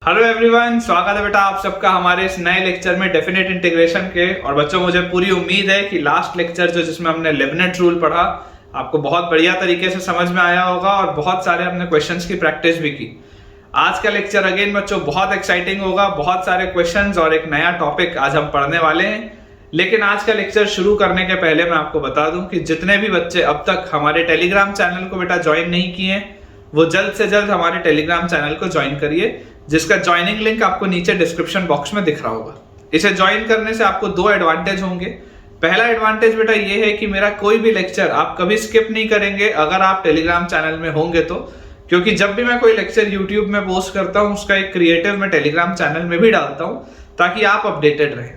Hello everyone, स्वागत है बेटा आप सबका हमारे इस नए लेक्चर में डेफिनेट इंटीग्रेशन के। और बच्चों, मुझे पूरी उम्मीद है कि लास्ट लेक्चर जिसमें हमने लेबनिज रूल पढ़ा आपको बहुत बढ़िया तरीके से समझ में आया होगा और बहुत सारे हमने क्वेश्चंस की प्रैक्टिस भी की। आज का लेक्चर अगेन बच्चों बहुत एक्साइटिंग होगा, बहुत सारे क्वेश्चंस और एक नया टॉपिक आज हम पढ़ने वाले हैं। लेकिन आज का लेक्चर शुरू करने के पहले मैं आपको बता दूं कि जितने भी बच्चे अब तक हमारे टेलीग्राम चैनल को बेटा ज्वाइन नहीं किए हैं वो जल्द से जल्द हमारे टेलीग्राम चैनल को ज्वाइन करिए, जिसका ज्वाइनिंग लिंक आपको नीचे डिस्क्रिप्शन बॉक्स में दिख रहा होगा। इसे ज्वाइन करने से आपको दो एडवांटेज होंगे। पहला एडवांटेज बेटा ये है कि मेरा कोई भी लेक्चर आप कभी स्किप नहीं करेंगे अगर आप टेलीग्राम चैनल में होंगे तो, क्योंकि जब भी मैं कोई लेक्चर यूट्यूब में पोस्ट करता हूँ उसका एक क्रिएटिव मैं टेलीग्राम चैनल में भी डालता हूँ ताकि आप अपडेटेड रहें।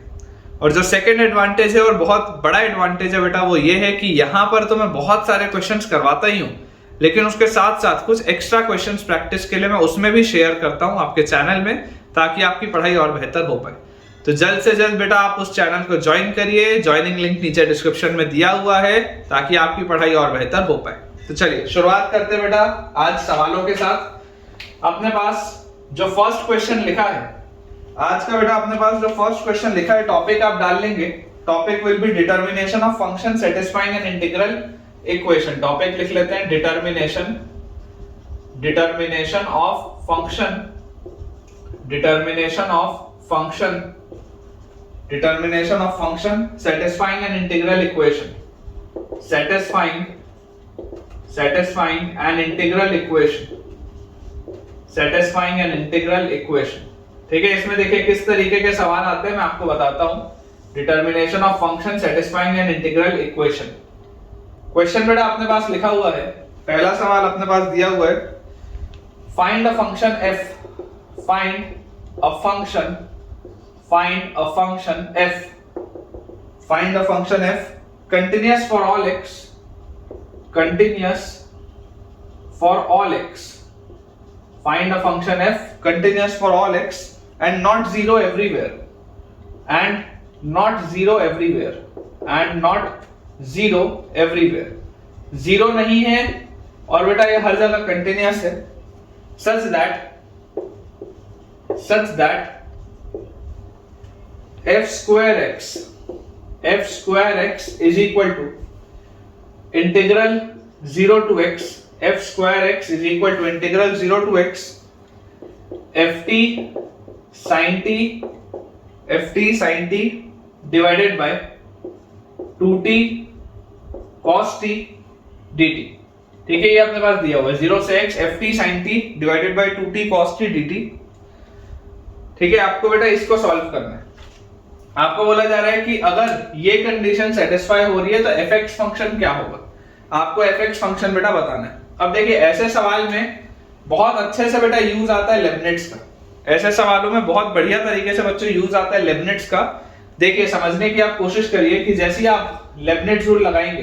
और जो सेकेंड एडवांटेज है और बहुत बड़ा एडवांटेज है बेटा वो ये है कि यहाँ पर तो मैं बहुत सारे क्वेश्चंस करवाता ही हूँ, लेकिन उसके साथ साथ कुछ एक्स्ट्रा क्वेश्चंस प्रैक्टिस के लिए मैं उसमें भी शेयर करता हूं आपके चैनल में, ताकि आपकी पढ़ाई और बेहतर हो पाए। तो जल्द से जल्द बेटा आप उस चैनल को ज्वाइन करिए, ज्वाइनिंग लिंक नीचे डिस्क्रिप्शन में दिया हुआ है ताकि आपकी पढ़ाई और बेहतर हो पाए। तो चलिए शुरुआत करते हैं बेटा आज सवालों के साथ। अपने पास जो फर्स्ट क्वेश्चन लिखा है आज का बेटा, अपने पास जो फर्स्ट क्वेश्चन लिखा है टॉपिक आप डाल लेंगे। Topic will be determination of function satisfying an integral equation. Topic लिख लेते हैं determination of function satisfying an integral equation. ठीक है, इसमें देखिए किस तरीके के सवाल आते हैं मैं आपको बताता हूं। Determination of function satisfying an integral equation. Question बेटा अपने पास लिखा हुआ है, पहला सवाल अपने पास दिया हुआ है, find a function f, find a function f continuous for all x, find a function f continuous for all x and not zero everywhere, zero नहीं है और बेटा ये हर जगह कंटिन्यूअस है, such that f square x is equal to integral 0 to x, ft sin t divided by 2t cos t dt। ठीक है, ये अपने पास दिया हुआ है 0 से x ft sin t divided by 2t cos t dt। ठीक है, आपको बेटा इसको सॉल्व करना है। आपको बोला जा रहा है कि अगर ये कंडीशन सेटिस्फाई हो रही है तो fx फंक्शन क्या होगा, आपको fx फंक्शन बेटा बताना है। अब देखिए ऐसे सवाल में बहुत अच्छे से बेटा यूज आता है लेबनिट्ज का। ऐसे सवालों में बहुत बढ़िया तरीके से बच्चों यूज आता है लेबनिट्ज का। देखिए समझने की आप कोशिश करिए कि जैसे ही आप लेबनिट्ज रूल लगाएंगे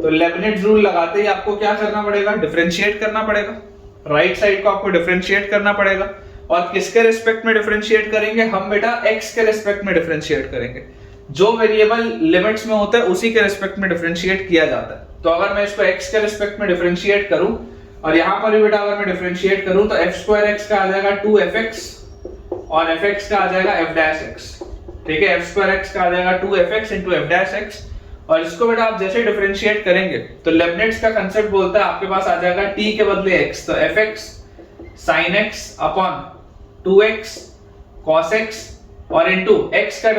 तो लेबनिट्ज रूल लगाते ही आपको क्या करना पड़ेगा, डिफरेंशिएट करना पड़ेगा। राइट साइड को आपको डिफरेंशिएट करना पड़ेगा और किसके रिस्पेक्ट में डिफरेंशिएट करेंगे हम बेटा, x के रिस्पेक्ट में डिफरेंशिएट करेंगे। जो वेरिएबल लिमिट्स में होता है उसी के रिस्पेक्ट में डिफरेंशिएट किया जाता है। तो अगर मैं इसको x के रिस्पेक्ट में डिफरेंशिएट करूं और यहां पर भी बेटा अगर मैं डिफरेंशिएट करूं तो f² का आ जाएगा 2fx और fx का आ जाएगा f'(x)। ठीक है, f² का आ जाएगा 2fx into f'(x) और इसको बेटा आप जैसे डिफरेंशिएट करेंगे तो लेबनिट्ज का कांसेप्ट बोलता है आपके पास आ जाएगा t के बदले x, तो fx sin x upon 2x cos x और इनटू x का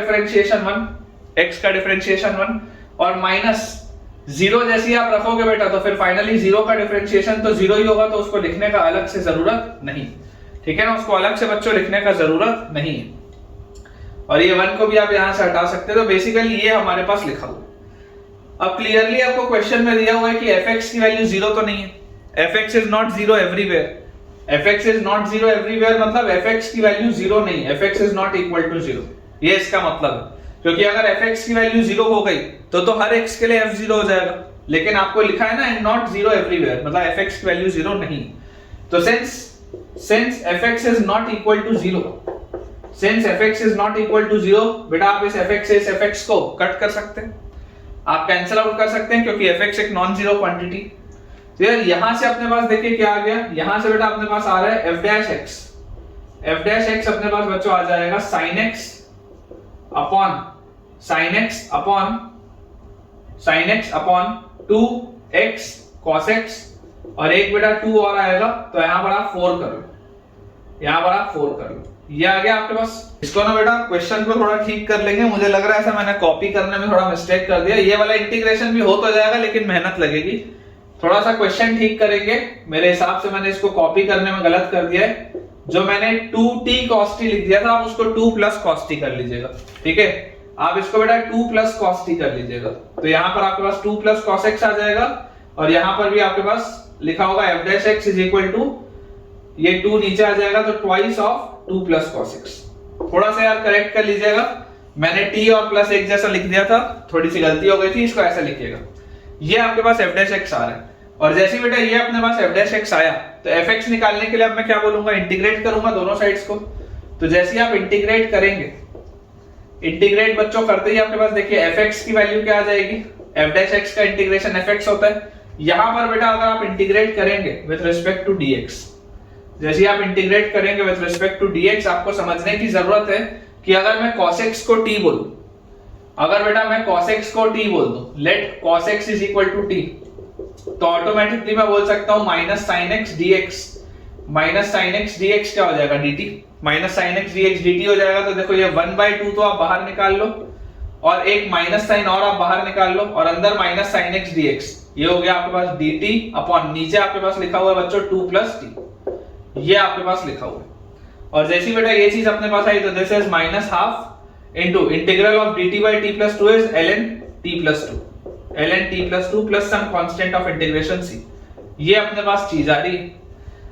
डिफरेंशिएशन 1 और माइनस 0 जैसे आप रखोगे बेटा तो फिर फाइनली 0 का डिफरेंशिएशन तो 0 ही होगा, तो उसको लिखने का अलग से जरूरत नहीं। ठीक है ना, उसको अलग से बच्चों लिखने का जरूरत नहीं है। और ये 1 को भी आप यहां से हटा सकते हैं। तो बेसिकली ये हमारे पास लिखा हुआ है। अब क्लियरली आपको क्वेश्चन में दिया हुआ है कि fx की वैल्यू 0 तो नहीं है। fx is not 0 everywhere. मतलब fx की वैल्यू 0 नहीं है, fx is not equal to 0। ये इसका मतलब है, क्योंकि अगर fx की वैल्यू 0 हो गई तो हर x के लिए f0 हो जाएगा, लेकिन आपको लिखा है ना नॉट 0 एवरीवेयर, मतलब fx की वैल्यू 0 नहीं। तो since fx is not equal to 0, since fx is not equal to 0, बेटा आप इस fx से इस fx को कट कर सकते हैं, आप कैंसिल आउट कर सकते हैं, क्योंकि fx एक नॉन जीरो क्वांटिटी। तो यार यहां से अपने पास देखिए क्या आ गया, यहां से बेटा अपने पास आ रहा है f'(x), एफ डैश एक्स अपने पास बच्चों आ जाएगा sine x upon 2x cos x, और एक बेटा 2 और आएगा, तो यहां पर आप 4 कर लो, ये आ गया आपके पास। इसको ना बेटा क्वेश्चन को थोड़ा ठीक कर लेंगे, मुझे लग रहा है ऐसा मैंने कॉपी करने में थोड़ा मिस्टेक कर दिया। ये वाला इंटीग्रेशन भी हो तो जाएगा लेकिन मेहनत लगेगी, थोड़ा सा क्वेश्चन ठीक करेंगे। मेरे हिसाब से मैंने इसको कॉपी करने में गलत कर दिया है, जो मैंने 2t cos t लिख दिया था आप उसको 2 plus cos t कर लीजिएगा, ठीक है। आप इसको बेटा 2 plus cos t कर लीजिएगा, तो यहाँ पर आपके पास 2 plus cos x आ जाएगा, और यहाँ पर भी आपके पास लिखा होगा f dash x is equal to, ये 2 नीचे आ जाएगा तो twice of 2 plus cos x। थोड़ा सा यार करेक्ट कर लीजिएगा, मैंने t और प्लस x जैसा लिख दिया था, थोड़ी सी गलती हो गई थी, इसको ऐसा लिखिएगा। ये आपके पास f dash x आ रहा है, और जैसे बेटा ये अपने पास f dash x आया तो fx निकालने के लिए अब मैं क्या बोलूंगा, इंटीग्रेट करूंगा दोनों साइड्स को। तो जैसे ही आप इंटीग्रेट करेंगे, इंटीग्रेट बच्चों करते ही आपके पास देखिए fx की वैल्यू क्या आ जाएगी, f dash x का इंटीग्रेशन fx होता है। यहां पर बेटा अगर आप इंटीग्रेट करेंगे विद रिस्पेक्ट टू dx, जैसे ही आप इंटीग्रेट करेंगे विद रिस्पेक्ट टू dx, आपको समझने की जरूरत है कि अगर मैं cos x को t बोलूं, अगर बेटा मैं cos x को t बोल दूं, let cos x is equal to t, तो ऑटोमेटिकली मैं बोल सकता हूं माइनस साइन एक्स dx क्या हो जाएगा, dt, minus sine x dx dt हो जाएगा। तो देखो ये 1/2 तो आप बाहर निकाल लो, और एक माइनस साइन और आप बाहर निकाल लो, और अंदर माइनस साइन एक्स dx, ये हो गया आपके पास dt अपॉन नीचे आपके पास लिखा हुआ है बच्चों 2 plus t, ये आपके पास लिखा हुआ है। और जैसी बेटा ये चीज अपने पास आई तो this is minus half into integral of dt by t plus 2 is ln t plus 2 plus some constant of integration c, ये अपने पास चीज आ रही है।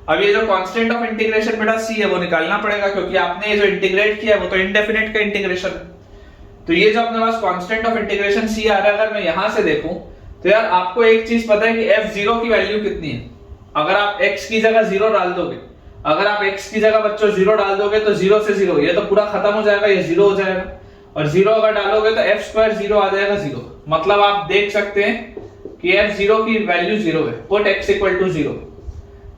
अब ये जो कांस्टेंट ऑफ इंटीग्रेशन बेटा c है वो निकालना पड़ेगा, क्योंकि आपने ये जो इंटीग्रेट किया है वो तो इंडेफिनिट का इंटीग्रेशन है। तो ये जो अपने पास कांस्टेंट ऑफ इंटीग्रेशन c आ रहा है, अगर मैं यहां से देखूं तो यार आपको एक चीज पता है कि f0 की वैल्यू कितनी है। अगर आप x की जगह 0 डाल दोगे, अगर आप x की जगह बच्चों 0 डाल दोगे तो 0 से 0 ये तो पूरा खत्म हो जाएगा, ये 0 हो जाएगा, और 0 अगर डालोगे तो f स्क्वायर 0 आ जाएगा 0। मतलब आप देख सकते हैं कि f0 की वैल्यू 0 है, पुट x इक्वल टू 0।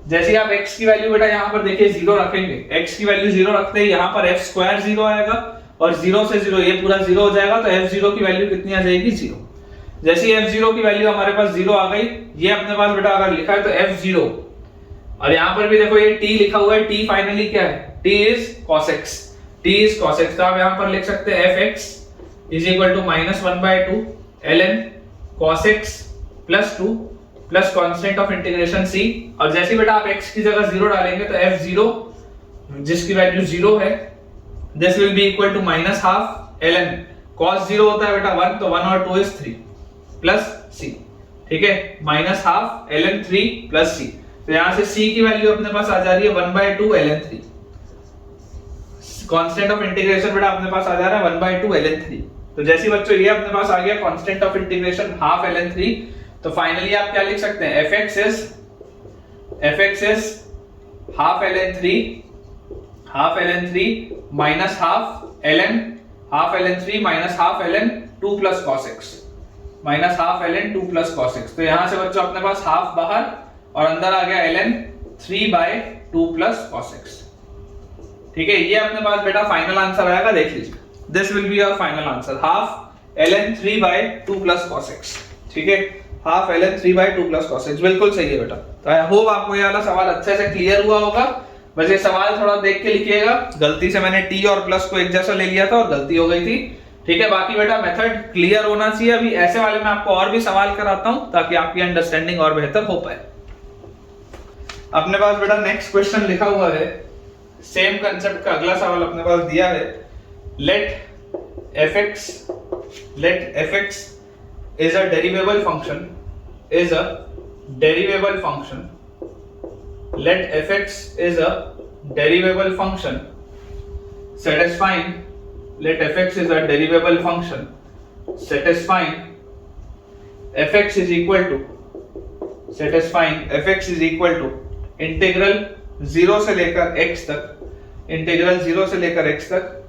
जैसे आप x की वैल्यू बेटा यहाँ पर देखिए 0 रखेंगे, x की वैल्यू 0 रखते हैं यहाँ पर f स्क्वायर 0 आएगा, और 0 से 0 ये पूरा 0 हो जाएगा, तो f0 की वैल्यू कितनी आ जाएगी, 0। जैसे f0 की वैल्यू हमारे पास 0 आ गई, ये अपने पास बेटा अगर लिखा है तो f0, और यहाँ पर भी देखो ये t लिखा हुआ है, t फाइनली क्या है, t इज cos x, तो आप यहाँ पर लिख सकते हैं fx is equal to minus 1/2 ln cos x plus 2 plus constant of integration c। और जैसे बेटा आप x की जगह 0 डालेंगे तो f0 जिसकी वैल्यू 0 है, this will be equal to minus half ln cos 0 होता है बेटा 1, तो 1 और 2 इज 3 प्लस c, ठीक है, minus half ln 3 plus c। तो यहां से c की वैल्यू अपने पास आ जा रही है 1/2 ln 3, कांस्टेंट ऑफ इंटीग्रेशन बेटा अपने पास आ जा रहा है 1/2 ln 3। तो जैसे बच्चों ये अपने पास आ गया constant of integration half ln 3, तो फाइनली आप क्या लिख सकते हैं, fx is half ln 3 minus half ln 3 minus half ln 2 plus cos x, minus half ln 2 plus cos x। तो यहां से बच्चों अपने पास हाफ बाहर और अंदर आ गया ln 3/2 प्लस cos x, ठीक है। ये अपने पास बेटा फाइनल आंसर आएगा, देख लीजिए, this will be your final answer, half ln 3/2 plus cos x, ठीक है, half ln 3/2 plus cos x, बिल्कुल सही है बेटा। तो आई होप आपको ये वाला सवाल अच्छे से क्लियर हुआ होगा। बस ये सवाल थोड़ा देख के लिखिएगा, गलती से मैंने t और प्लस को एक जैसा ले लिया था और गलती हो गई थी, ठीक है। बाकी बेटा मेथड क्लियर होना चाहिए। अभी ऐसे वाले में आपको और भी सवाल कराता हूं ताकि आपकी अंडरस्टैंडिंग और बेहतर हो पाए। अपने पास बेटा नेक्स्ट क्वेश्चन लिखा हुआ है, सेम कंसेप्ट का अगला सवाल अपने पास दिया है, late fx is a derivable function, let fx is a derivable function satisfying, let fx is a derivable function satisfying fx is equal to integral 0 से लेकर x तक,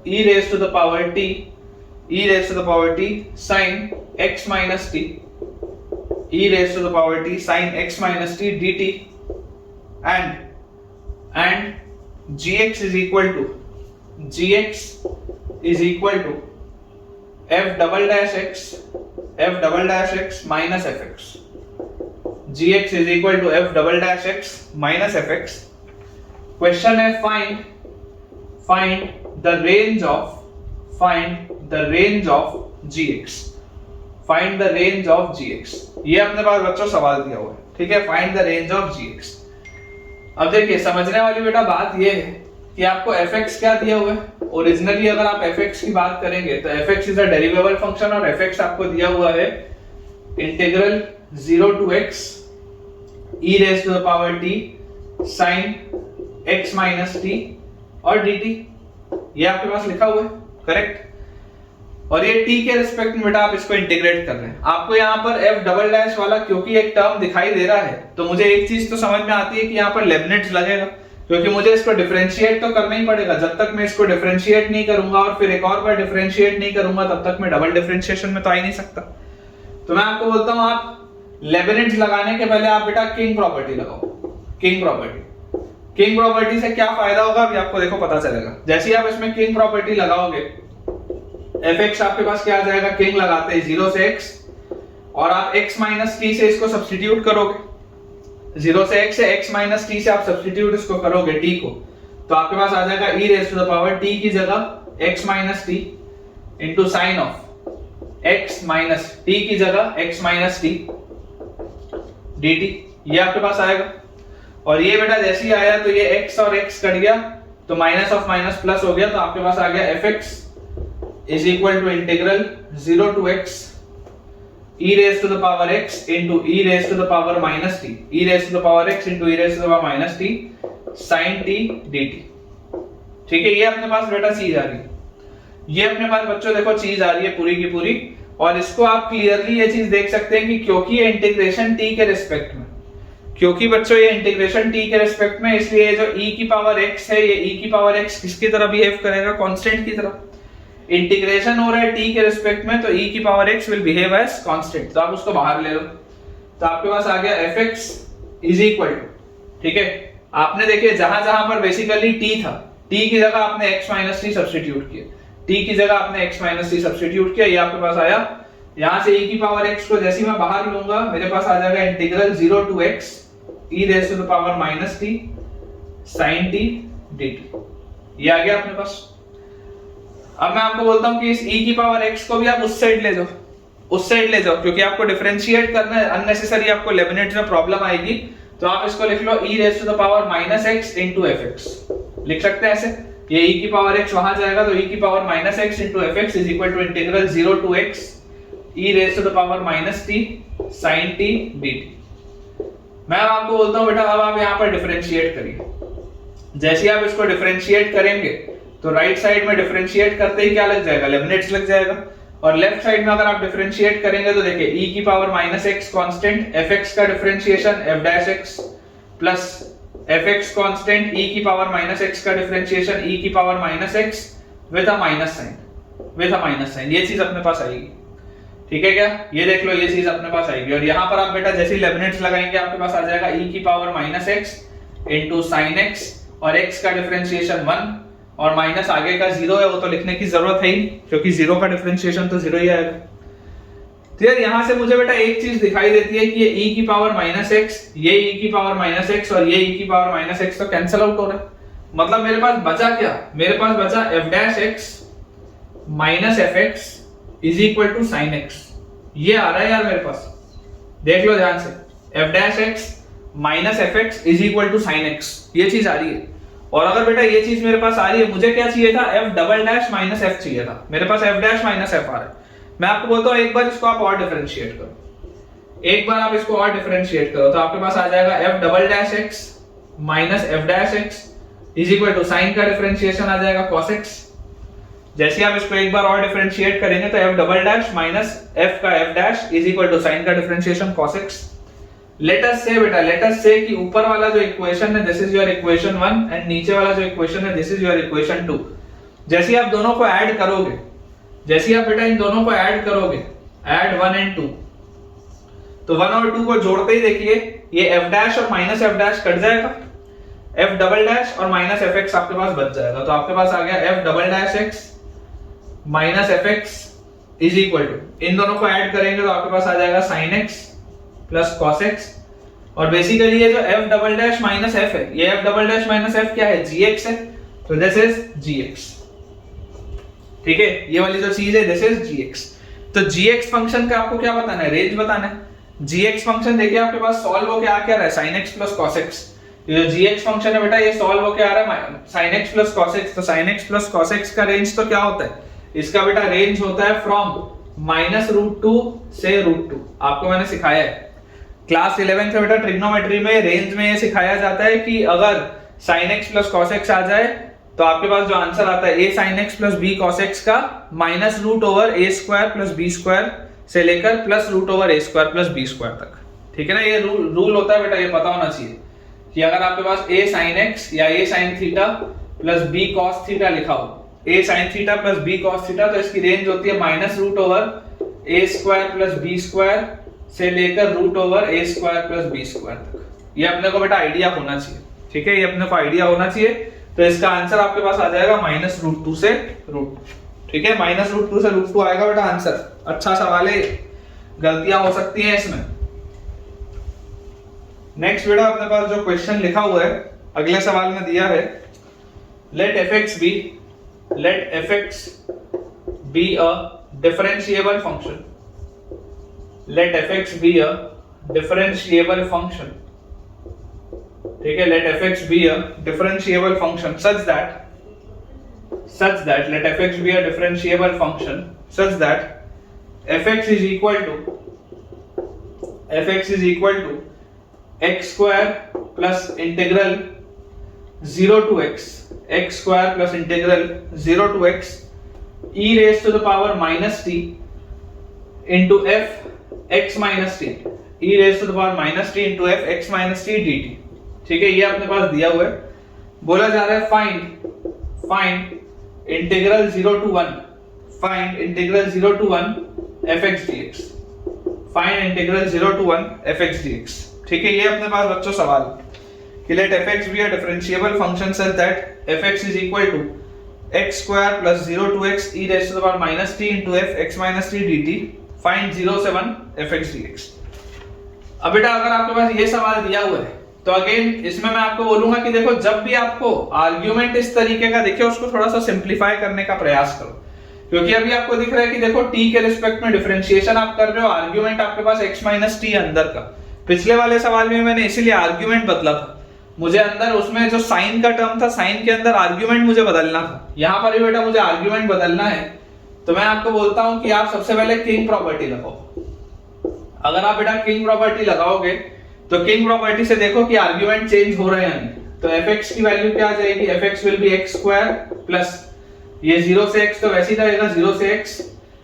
e raised to the power t sin x minus t, dt and gx is equal to f double dash x minus fx। gx is equal to f double dash x minus fx। Question है find the range of gx। Find the range of gx, ये अपने पास बच्चों सवाल दिया हुआ है, ठीक है। Find the range of gx। अब देखिए समझने वाली बेटा बात ये है कि आपको fx क्या दिया हुआ है। ओरिजिनली अगर आप fx की बात करेंगे तो fx इज अ डेरिवेबल फंक्शन और fx आपको दिया हुआ है integral 0 to x e raised to the power t sin x minus t और dt, ये आपके पास लिखा हुआ है, करेक्ट। और ये t के रिस्पेक्ट में बेटा आप इसको इंटीग्रेट कर रहे हैं। आपको यहाँ पर f डबल डैश वाला क्योंकि एक टर्म दिखाई दे रहा है तो मुझे एक चीज तो समझ में आती है कि यहाँ पर लेबनिट्ज लगेगा, क्योंकि मुझे इसको डिफरेंशिएट तो करना ही पड़ेगा। जब तक मैं इसको डिफरेंशिएट नहीं करूंगा और फिर एक और बार डिफरेंशिएट नहीं करूंगा तब तक मैं डबल डिफरेंशिएशन में तो आ ही नहीं सकता। तो मैं आपको बोलता हूं आप लेबनिट्ज लगाने के पहले आप बेटा किंग प्रॉपर्टी लगाओ। किंग प्रॉपर्टी से क्या फायदा होगा अभी आपको देखो पता चलेगा। जैसे ही आप इसमें किंग प्रॉपर्टी लगाओगे fx आपके पास क्या आ जाएगा, किंग लगाते हैं 0 से x और आप x माइनस t से इसको सब्स्टिट्यूट करोगे। 0 से x से x माइनस t से आप सब्स्टिट्यूट इसको करोगे t को, तो आपके पास आ जाएगा e raise to the power t की जगह x minus t into sine of x minus t की जगह x माइनस t dt, ये आपके पास आएगा। और ये बेटा जैसे ही आया तो ये x और x कट गया तो माइनस ऑफ माइनस प्लस हो गया, तो आपके पास आ गया fx is equal to integral 0 to x e raised to the power x into e raised to the power minus t, e raised to the power x into e raised to the power minus t sin t dt। ठीक है, ये अपने पास बेटा चीज आ रही है, ये अपने पास बच्चों देखो चीज आ रही है पूरी की पूरी। और इसको आप क्लियरली ये चीज देख सकते हैं कि क्योंकि ये इंटीग्रेशन t के रिस्पेक्ट में, क्योंकि बच्चों ये इंटीग्रेशन t के रिस्पेक्ट में, इसलिए जो e की पावर x है ये e की पावर x किसकी तरह बिहेव करेगा, कांस्टेंट की तरह। इंटीग्रेशन हो रहा है t के रिस्पेक्ट में तो e की power x will behave as constant, तो आप उसको बाहर ले लो तो आपके पास आ गया fx इज इक्वल टू, ठीक है। आपने देखिए जहां जहां पर बेसिकली t था, t की जगह आपने x माइनस t सब्स्टिट्यूट किया, t की जगह आपने x माइनस t सब्स्टिट्यूट किया, ये आपके पास आया। यहां से e की पावर x को जैसे ही मैं बाहर लूंगा मेरे पास आ जाएगा integral 0 to x e raise to the power minus t sin t dt, ये आ गया अपने पास। अब मैं आपको बोलता हूं कि इस e की पावर x को भी आप उस साइड ले जाओ, क्योंकि आपको डिफरेंशिएट करना है, अननेसेसरी आपको लेबनिट्ज में प्रॉब्लम आएगी, तो आप इसको लिख लो e raise to the power minus x into fx, लिख सकते हैं ऐसे। ये e की पावर x वहां जाएगा तो e की power minus x into fx is equal to integral 0 to x e raise to the power minus t sin t dt। मैं आपको बोलता हूं बेटा अब आप यहां पर डिफरेंशिएट करिए। जैसे आप इसको डिफरेंशिएट करेंगे तो राइट साइड में डिफरेंशिएट करते ही क्या लग जाएगा, लेबनिट्ज लग जाएगा। और लेफ्ट साइड में अगर आप डिफरेंशिएट करेंगे तो देखिए e की power minus x constant, fx का differentiation f dash x plus fx constant, e की पावर माइनस x का डिफरेंशिएशन e की power minus x with a minus sine, ये चीज अपने पास आएगी, ठीक है क्या। ये देख लो ये चीज अपने पास आएगी। और यहाँ पर आप बेटा जैसे लेबनिट्ज लगाएंगे आपके पास आ जाएगा e की power minus x into sine x और x का डिफरेंशिएशन 1 और माइनस आगे का 0 है वो तो लिखने की जरूरत है ही, क्योंकि 0 का डिफरेंशिएशन तो 0 ही आएगा। तो यार यहां से मुझे बेटा एक चीज दिखाई देती है कि ये e की पावर माइनस x, ये e की पावर माइनस x और ये e की पावर माइनस x तो कैंसिल आउट हो रहा है। मतलब मेरे पास बचा क्या, मेरे पास बचा f dash x minus fx is equal to sine x, ये आ रहा है यार मेरे पास, देख लो ध्यान से, f dash x minus fx is equal to sine x, ये चीज आ रही है। और अगर बेटा ये चीज मेरे पास आ रही है, मुझे क्या चाहिए था, f double dash minus f चाहिए था, मेरे पास f डैश माइनस f आ रहा है। मैं आपको बोलता हूं एक बार इसको आप और डिफरेंशिएट करो, एक बार आप इसको और डिफरेंशिएट करो तो आपके पास आ जाएगा f double dash x minus f dash x is equal to sine का डिफरेंशिएशन आ जाएगा cos x। जैसे आप इसको एक बार और डिफरेंशिएट करेंगे तो f double dash minus f का f dash is equal to sine का differentiation cos x। Let us say बेटा, लेट अस से कि ऊपर वाला जो इक्वेशन है this is your equation 1 and नीचे वाला जो इक्वेशन है दिस इज योर इक्वेशन 2। जैसे आप दोनों को ऐड करोगे, जैसे आप बेटा इन दोनों को ऐड करोगे, ऐड 1 एंड 2, तो 1 और 2 को जोड़ते ही देखिए ये f डैश और माइनस f डैश कट जाएगा। एफ डबल डैश और माइनस एफ एक्स आपके पास बच जाएगा। तो आपके पास आ गया F double dash X minus F X is equal to, इन दोनों को ऐड करेंगे तो आपके पास आ जाएगा sine X plus cos X. और बेसिकली ये जो F double dash minus F है, ये F double dash minus F क्या है, जी एक्स है, तो दिस इज जी एक्स। ठीक है, ये वाली जो चीज है दिस इज जी एक्स। तो जी एक्स फंक्शन का आपको क्या बताना है, रेंज बताना है। जी एक्स फंक्शन देखिए आपके पास सॉल्व होके आ क्या रहा है, sine X plus cos x. ये जो जी एक्स फंक्शन है बेटा ये सॉल्व होके आ रहा है sine X plus cos X. तो sine X plus cos X का रेंज तो क्या होता है, इसका बेटा रेंज होता है फ्रॉम -√2 से √2। आपको मैंने सिखाया है क्लास 11th में बेटा ट्रिग्नोमेट्री में रेंज में ये सिखाया जाता है कि अगर sin x plus cos x आ जाए तो आपके पास जो आंसर आता है a sin x plus b cos x का -√a² प्लस b² से लेकर +√a² प्लस b² तक। ठीक है ना, ये रूल होता है बेटा, ये पता होना चाहिए कि अगर आपके पास a sin x या a sin theta plus b cos theta लिखा हो, a sin theta plus b cos theta, तो इसकी रेंज होती है -√a² प्लस b² से लेकर √a² प्लस b² तक। ये अपने को बेटा आइडिया होना चाहिए। ठीक है, ये अपने को आइडिया होना चाहिए। तो इसका आंसर आपके पास आ जाएगा -√2 से √2। ठीक है, -√2 से √2 आएगा बेटा आंसर। अच्छा सवाल है, गलतियां हो सकती हैं इसमें। नेक्स्ट बेटा अपने पास जो क्वेश्चन लिखा हुआ है अगले सवाल में दिया है, late fx be a differentiable function. Let fx be a differentiable function. ठीक है, let fx be a differentiable function such that let fx be a differentiable function such that fx is equal to x square plus integral 0 to x square plus integral 0 to x e raised to the power minus t into f x minus t, e raised to the power minus t into f x minus t dt। ठीक है, ये अपने पास दिया हुआ है, बोला जा रहा है find integral 0 to 1 fx dx, find integral 0 to 1 fx dx। ठीक है, ये अपने पास बच्चों सवाल कि let fx be a differentiable function such that fx is equal to x square plus 0 to x e raised to the power minus t into f x minus t dt, find 0 से 1 fx dx। अब बेटा अगर आपके पास ये सवाल दिया हुआ है तो अगेन इसमें मैं आपको बोलूंगा कि देखो जब भी आपको आर्ग्यूमेंट इस तरीके का दिखे उसको थोड़ा सा सिंप्लीफाई करने का प्रयास करो, क्योंकि अभी आपको दिख रहा है कि देखो t के रिस्पेक्ट में डिफरेंशिएशन आप कर रहे हो, आर्ग्यूमेंट आपके पास x माइनस टी अंदर का। पिछले वाले सवाल में मैंने इसीलिए आर्ग्यूमेंट बदला था, मुझे अंदर उसमें जो साइन का टर्म था साइन के अंदर आर्ग्यूमेंट मुझे बदलना था। यहाँ पर भी बेटा मुझे आर्ग्यूमेंट बदलना है, तो मैं आपको बोलता हूं कि आप सबसे पहले किंग प्रॉपर्टी लगाओ। अगर आप बेटा किंग प्रॉपर्टी लगाओगे तो किंग प्रॉपर्टी से देखो कि आर्ग्यूमेंट चेंज हो रहे हैं, तो fx की वैल्यू क्या आ जाएगी, fx will be x square plus ये 0 से x तो वैसे ही रहेगा 0 से x,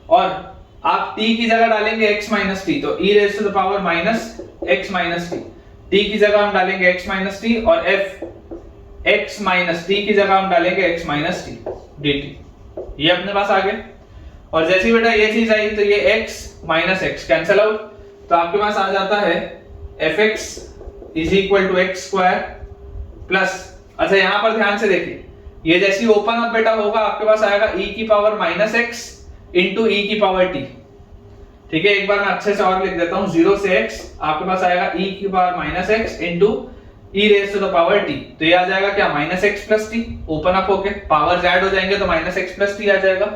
और आप t की जगह डालेंगे x माइनस टी, तो e raise to the power minus x minus t, t की जगह हम डालेंगे x माइनस टी, और f x माइनस टी की जगह हम डालेंगे x माइनस टी dt। ये अपने पास आ गया, और जैसे बेटा ये चीज आई तो ये x minus x cancel out, तो आपके पास आ जाता है fx is equal to x square plus, अच्छा यहां पर ध्यान से देखिए, ये जैसी ओपन अप बेटा होगा आपके पास आएगा e की power minus x into e की पावर t। ठीक है, एक बार मैं अच्छे से और लिख देता हूं, 0 से x आपके पास आएगा e की power minus x into e raise to the power t, तो ये आ जाएगा क्या minus x plus t, open up होके पावर्स ऐड हो जाएंगे तो माइनस x प्लस t आ जाएगा,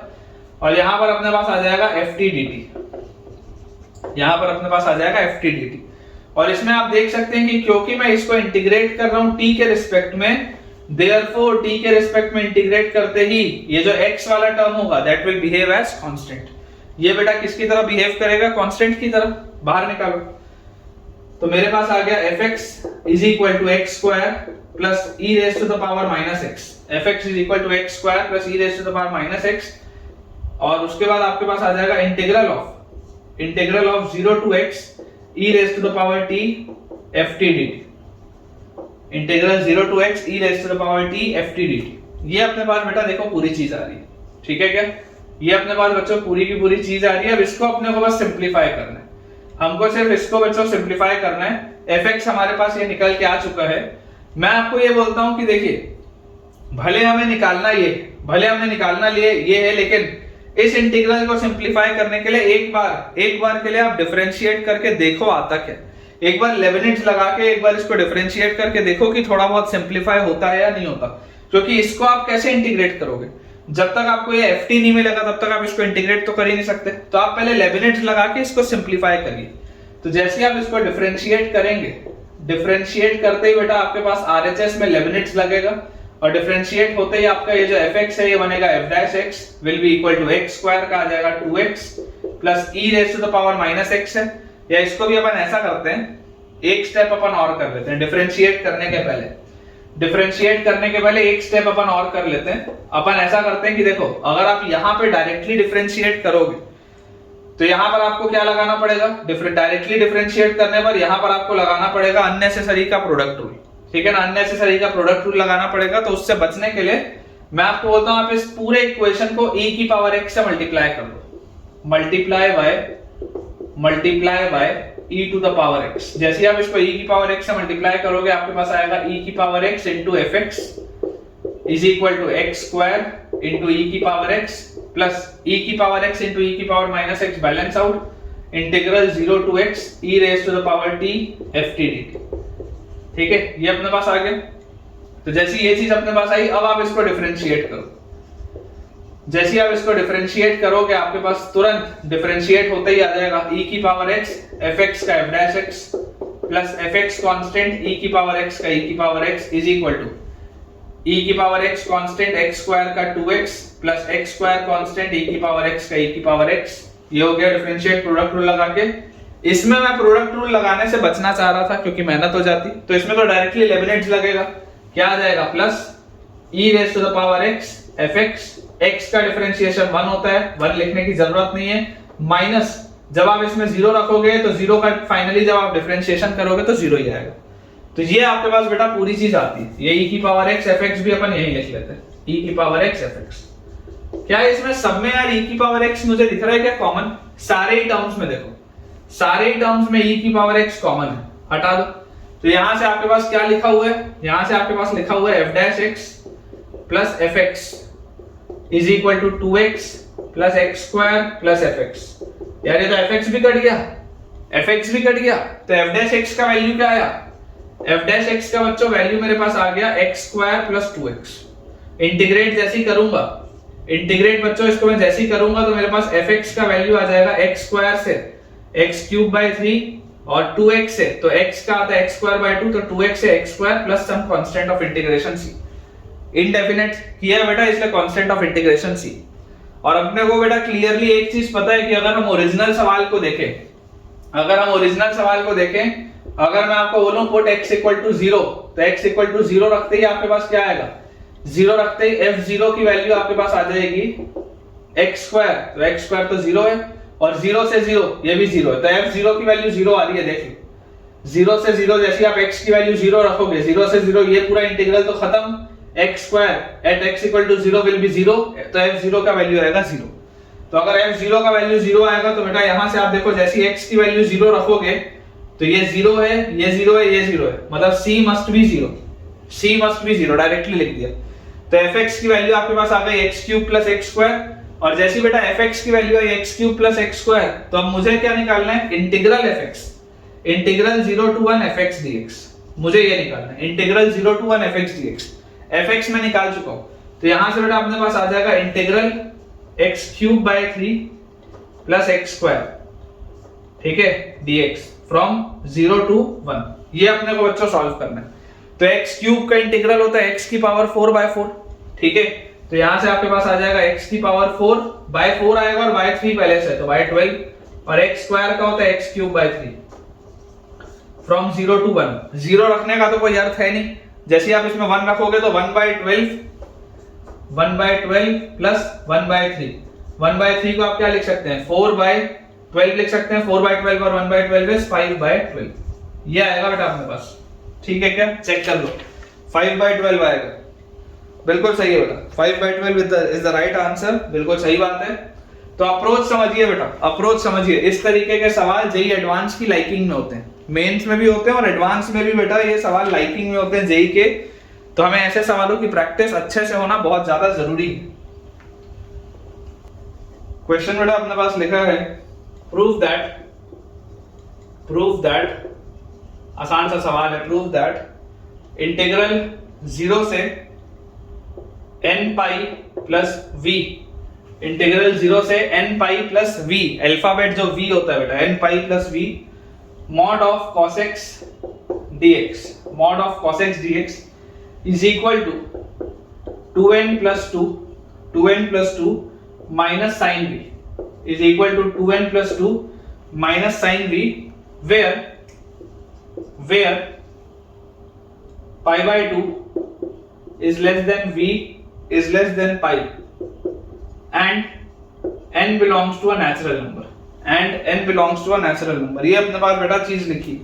और यहां पर अपने पास आ जाएगा ft dt, यहां पर अपने पास आ जाएगा ft dt। और इसमें आप देख सकते हैं कि क्योंकि मैं इसको इंटीग्रेट कर रहा हूं t के रिस्पेक्ट में, देयरफॉर t के रिस्पेक्ट में इंटीग्रेट करते ही ये जो x वाला टर्म होगा that will behave as constant. ये बेटा किसकी तरह बिहेव करेगा, कांस्टेंट की तरह, बाहर निकालो। तो मेरे पास आ गया fx is equal to x square plus e raise to the power minus x, fx is equal to x square plus e raise to the power minus x, और उसके बाद आपके पास आ जाएगा integral of 0 to x e raise to the power t ft dt, integral 0 to x e raise to the power t ft dt। ये अपने पास बेटा देखो पूरी चीज आ रही है, ठीक है क्या, ये अपने पास बच्चों पूरी की पूरी चीज आ रही है। अब इसको अपने को बस सिंप्लीफाई करना है, हमको सिर्फ इसको बच्चों सिंप्लीफाई करना है। fx हमारे पास ये निकल के आ चुका है, मैं आपको ये बोलता हूं कि देखिए भले हमने निकालना ये है, लेकिन इस इंटीग्रल को सिंप्लीफाई करने के लिए एक बार के लिए आप डिफरेंशिएट करके देखो आता क्या। एक बार लेबनिट्ज लगा के एक बार इसको डिफरेंशिएट करके देखो कि थोड़ा बहुत सिंप्लीफाई होता है या नहीं होता, क्योंकि इसको आप कैसे इंटीग्रेट करोगे, जब तक आपको ये ft नहीं मिलेगा तब तक आप इसको इंटीग्रेट तो कर ही नहीं सकते। तो आप पहले लेबनिट्ज लगा के इसको सिंप्लीफाई करिए। तो जैसे आप इसको डिफरेंशिएट करेंगे, डिफरेंशिएट करते ही बेटा आपके पास RHS में लेबनिट्ज लगेगा, और डिफरेंशिएट होते ही आपका ये जो fx है ये बनेगा f dash x will be equal to x square का आ जाएगा 2x plus e raise to the power minus x है। या इसको भी अपन ऐसा करते हैं, एक स्टेप अपन और कर लेते हैं। डिफरेंशिएट करने के पहले एक स्टेप अपन और कर लेते हैं। अपन ऐसा करते हैं कि देखो अगर आप यहाँ पे डायरेक्टली डिफरेंशिएट करोगे तो यहाँ पर आपको क्या लगाना पड़ेगा, डायरेक्टली डिफरेंशिएट करने पर यहाँ पर आपको लगाना पड़ेगा अननेसेसरी का प्रोडक्ट रूल, ठीक है ना। अननेसेसरी का प्रोडक्ट रूल लगाना पड़ेगा। तो उससे बचने के लिए मैं आपको बोलता हूं आप इस पूरे इक्वेशन को e की पावर x से मल्टीप्लाई कर दो, multiply by e to the power x। जैसे आप इसको e की पावर x से मल्टीप्लाई करोगे आपके पास आएगा e की power x into fx is equal to x square into e की पावर x प्लस e की पावर x इनटू e की power minus x, balance out integral 0 to x e raise to the power t ft dt। ठीक है, ये अपने पास आ गया। तो जैसी ये चीज अपने पास आई, अब आप इसको डिफरेंशिएट करो। जैसे आप इसको डिफरेंशिएट करोगे आपके पास तुरंत डिफरेंशिएट होते ही आ जाएगा e की पावर x fx का f dash x plus fx constant e की पावर x का e की power x is equal to e की power x constant x square का 2x plus x square constant e की power x का e की power x। ये हो गया डिफरेंशिएट प्रोडक्ट रूल लगा के। इसमें मैं प्रोडक्ट रूल लगाने से बचना चाह रहा था क्योंकि मेहनत हो जाती, तो इसमें तो डायरेक्टली लेबनिट्ज लगेगा। क्या आ जाएगा, plus e raise to the power x fx, x का डिफरेंशिएशन 1 होता है, 1 लिखने की जरूरत नहीं है, माइनस जब आप इसमें 0 रखोगे तो 0 का फाइनली जब आप डिफरेंशिएशन करोगे तो 0 ही आएगा। तो ये आपके पास बेटा पूरी चीज आती है। ये e की पावर x fx भी अपन यही लिख लेते हैं, e की पावर x fx। क्या इसमें सब में यार e की पावर x मुझे दिख रहा है क्या कॉमन? सारे ही टर्म्स में देखो, सारे ही टर्म्स में e की पावर x कॉमन है, हटा दो। तो यहां से आपके पास क्या लिखा हुआ है, यहां से आपके पास लिखा हुआ है f dash x plus fx is equal to 2x plus x square plus fx। यार ये तो fx भी कट गया, fx भी कट गया, तो f dash x का वैल्यू क्या आया, f dash x का बच्चों वैल्यू मेरे पास आ गया x square plus 2x। Integrate जैसे ही करूंगा, इंटीग्रेट बच्चों इसको मैं जैसे ही करूंगा तो मेरे पास fx का वैल्यू आ जाएगा x स्क्वायर से x क्यूब बाय 3 और 2x से, तो x का आता है x स्क्वायर बाय 2, तो 2x से x square plus some constant of integration c। Indefinite किया है बेटा, इसलिए कांस्टेंट ऑफ इंटीग्रेशन c। और अपने को बेटा क्लियरली एक चीज पता है कि अगर हम ओरिजिनल सवाल को देखें, अगर मैं आपको बोलूं पुट x इक्वल टू 0, तो x इक्वल टू 0 रखते ही आपके पास क्या आएगा, 0 रखते ही f0 की वैल्यू आपके पास आ जाएगी x स्क्वायर, तो x स्क्वायर तो 0 है और 0 से 0 ये भी 0 है, तो f0 की वैल्यू 0 आ रही है। देख लो 0 से 0 जैसे आप x की वैल्यू 0 रखोगे, 0 से 0 ये पूरा इंटीग्रल तो खत्म, x square at x equal to 0 will be 0, तो f0 का वैल्यू आएगा 0। तो अगर f0 का वैल्यू 0 आएगा तो बेटा यहां से आप देखो जैसे x की वैल्यू 0 रखोगे तो ये 0 है, ये 0 है, ये 0 है, मतलब c must be 0, c must be 0, directly लिख दिया। तो fx की वैल्यू आपके पास आ गई x cube plus x square, और जैसे बेटा fx की वैल्यू है x cube plus x square, तो अब मुझे क्या निकालना है, integral fx, integral 0 to 1 fx dx, मुझे ये निकालना है integral 0 to 1 fx dx। fx मैं निकाल चुका हूं, तो यहां से बेटा अपने पास आ जाएगा integral x cube by 3 plus x square, ठीक है, dx फ्रॉम 0 टू 1। ये अपने को बच्चों सॉल्व करना है। तो x क्यूब का इंटीग्रल होता है x की पावर 4 बाय 4, ठीक है, तो यहां से आपके पास आ जाएगा x की पावर 4 बाय 4 आएगा और बाय 3 पहले से, तो बाय 12, और x स्क्वायर का होता है x cube by 3 from 0 to 1। 0 रखने का तो कोई अर्थ है नहीं, जैसे आप इसमें 1 रखोगे तो 1 बाय 12 प्लस 1 बाय 3, 1 बाय 3 को आप क्या लिख सकते हैं, 4 बाय 12 लिख सकते हैं, 4 बाय 12 और 1 बाय 12 इज 5 बाय 12, ये आएगा बेटा अपने पास, ठीक है, क्या चेक कर लो, 5 बाय 12 आएगा, बिल्कुल सही है बेटा, 5 by 12 is the right answer, बिल्कुल सही बात है। तो अप्रोच समझिए बेटा, अप्रोच समझिए, इस तरीके के सवाल जेईई एडवांस की लाइकिंग में होते हैं। मेंस में भी होते हैं और एडवांस में भी बेटा ये सवाल लाइकिंग में होते हैं जेई के। तो हमें ऐसे सवालों की प्रैक्टिस अच्छे से होना बहुत ज्यादा जरूरी है। क्वेश्चन बेटा अपने पास लिखा है प्रूव दैट आसान सा सवाल है, प्रूव दैट इंटीग्रल 0 से n pi plus v, integral 0 से n pi plus v, alphabet जो v होता है बेटा n pi plus v, mod of cos x dx is equal to 2n plus 2 minus sin v is equal to 2n plus 2 minus sin v, where pi by 2 is less than v is less than pi and n belongs to a natural number ये अपने पास बेटा चीज लिखी,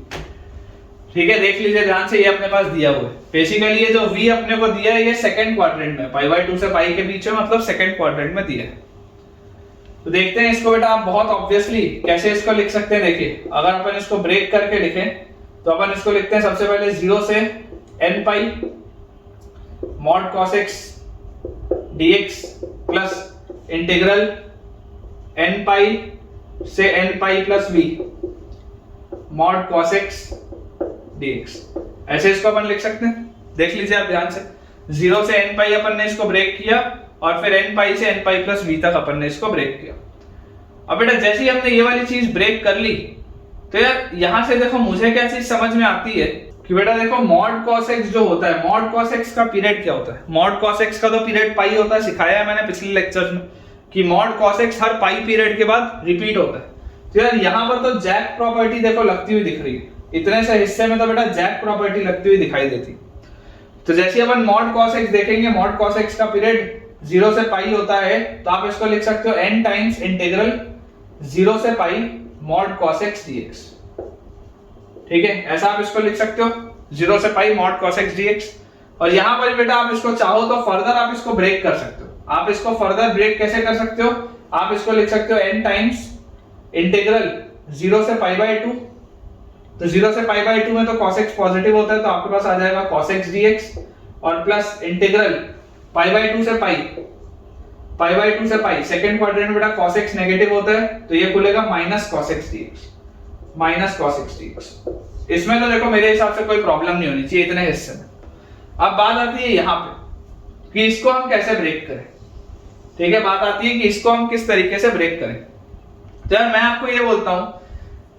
ठीक है। देख लीजिए ध्यान से, ये अपने पास दिया हुआ है। बेसिकली ये जो v अपने को दिया है ये सेकंड क्वाड्रेंट में, पाई बाय 2 से पाई के बीच में, मतलब सेकंड क्वाड्रेंट में दिया है। तो देखते हैं इसको बेटा आप बहुत ऑब्वियसली कैसे इसको लिख सकते हैं। देखिए अगर अपन इसको ब्रेक करके लिखें तो अपन इसको लिखते हैं सबसे पहले 0 से n पाई mod cos x dx plus integral n पाई से n pi plus v mod cos x dx, ऐसे इसको अपन लिख सकते हैं। देख लीजिए आप ध्यान से, 0 से n पाई अपन ने इसको ब्रेक किया और फिर n पाई से n पाई प्लस v तक अपन ने इसको ब्रेक किया। अब बेटा जैसे ही हमने ये वाली चीज ब्रेक कर ली तो यार यहां से देखो मुझे क्या चीज समझ में आती है कि बेटा देखो mod cos x जो होता है, mod cos x का पीरियड क्या होता है? mod cos x का तो पीरियड पाई होता है, सिखाया है मैंने पिछले लेक्चर में कि mod cos x हर पाई पीरियड के बाद रिपीट होता है। तो यार यहाँ पर तो जैक प्रॉपर्टी देखो लगती हुई दिख रही है, इतने से हिस्से में तो बेटा जैक प्रॉपर्टी लगती हुई दिखाई देती। तो जैसे अपन mod cos x देखेंगे, mod cos x का पीरियड 0 से पाई होता है, तो आप इसको लिख सकते हो n टाइम्स इंटीग्रल 0 से पाई mod cos x dx, ठीक है। ऐसा आप इसको लिख सकते हो 0 से पाई mod cos x dx। और यहां पर बेटा आप इसको चाहो तो फर्दर आप इसको ब्रेक कर सकते हो। आप इसको फर्दर ब्रेक कैसे कर सकते हो? आप इसको लिख सकते हो n टाइम्स इंटीग्रल 0 से पाई बाय 2, तो 0 से पाई बाय 2 में तो cos x पॉजिटिव होता है तो आपके पास आ जाएगा cos x dx और प्लस इंटीग्रल पाई बाय 2 से पाई, सेकंड क्वाड्रेंट में बेटा cos x नेगेटिव होता है तो ये खुलेगा माइनस cos x dx। इसमें तो देखो मेरे हिसाब से कोई प्रॉब्लम नहीं होनी चाहिए इतने हिस्से में। अब बात आती है यहाँ पे कि इसको हम कैसे ब्रेक करें, ठीक है। बात आती है कि इसको हम किस तरीके से ब्रेक करें। तो यार मैं आपको ये बोलता हूं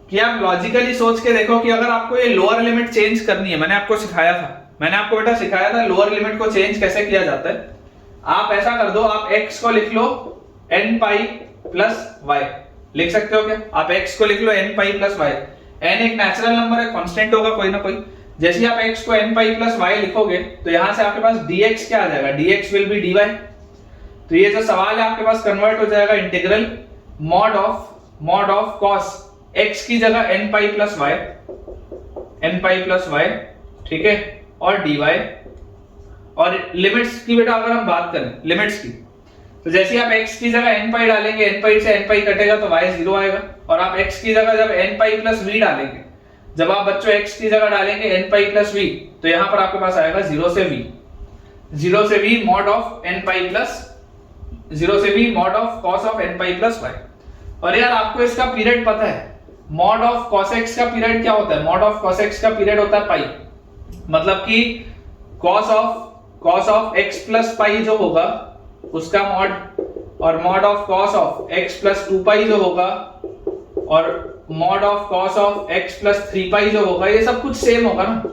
कि आप लॉजिकली सोच के देखो कि अगर आपको ये लोअर लिमिट चेंज करनी है, मैंने आपको बेटा सिखाया था लोअर लिमिट को चेंज कैसे किया जाता है। आप ऐसा कर दो, आप x को लिख लो n पाई प्लस y, लिख सकते हो क्या? आप x को लिख लो n pi plus y, n एक नेचुरल नंबर है, कांस्टेंट होगा कोई ना कोई। जैसे ही आप x को n पाई प्लस y लिखोगे तो यहां से आपके पास dx क्या आ जाएगा? dx will be dy। तो ये जो सवाल है आपके पास कन्वर्ट हो जाएगा integral mod of cos x की जगह n पाई प्लस y, ठीक है, और dy। और लिमिट्स की बेटा अगर हम बात करें लिमिट्स की, तो जैसे आप x की जगह n पाई डालेंगे, n पाई से n पाई कटेगा तो y 0 आएगा। और आप x की जगह जब n पाई प्लस v डालेंगे, जब आप बच्चों x की जगह डालेंगे n पाई प्लस v, तो यहां पर आपके पास आएगा 0 से v mod of n pi plus 0 से v mod of cos of n pi plus y। और यार आपको इसका पीरियड पता है, mod ऑफ cos x का पीरियड क्या होता है? mod ऑफ cos x का पीरियड होता है पाई, मतलब कि cos of x plus pi जो होगा उसका mod, और mod of cos of x plus 2 पाई जो होगा, और mod of cos of x plus 3 पाई जो होगा, ये सब कुछ सेम होगा ना,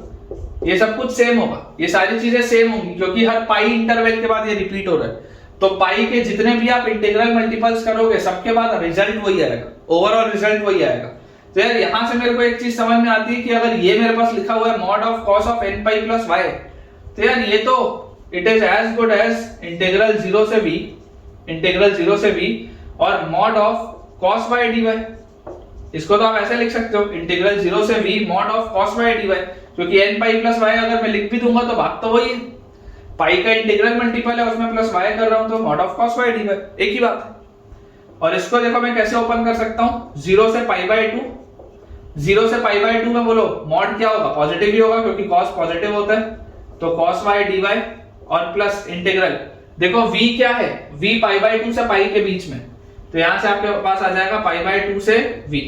ये सब कुछ सेम होगा, ये सारी चीजें सेम होंगी क्योंकि हर पाई इंटरवल के बाद ये रिपीट हो रहा है। तो पाई के जितने भी आप इंटीग्रल मल्टीपल्स करोगे सबके बाद रिजल्ट वही आएगा, ओवरऑल रिजल्ट वही आएगा। तो यार यहां से मेरे को एक चीज समझ में आती है कि अगर ये मेरे पास लिखा हुआ है mod of cos of n pi plus y, तो यार ये तो it is as good as integral 0 से v और mod of cos y dy। इसको तो आप ऐसे लिख सकते हो इंटीग्रल 0 से v mod of cos y dy, क्योंकि n पाई प्लस y अगर मैं लिख भी दूंगा तो बात तो वही है, पाई का इंटीग्रल मल्टीपल है उसमें प्लस y कर रहा हूं तो mod of cos y dy, एक ही बात है। और इसको देखो मैं कैसे ओपन कर सकता हूं, 0 से पाई बाय 2 0 से पाई बाय 2 में बोलो मॉड क्या होगा, पॉजिटिव ही होगा क्योंकि cos पॉजिटिव होता है, तो cos y dy और प्लस इंटीग्रल, देखो v क्या है, v पाई बाय 2 से पाई के बीच में, तो यहां से आपके पास आ जाएगा पाई बाय 2 से v,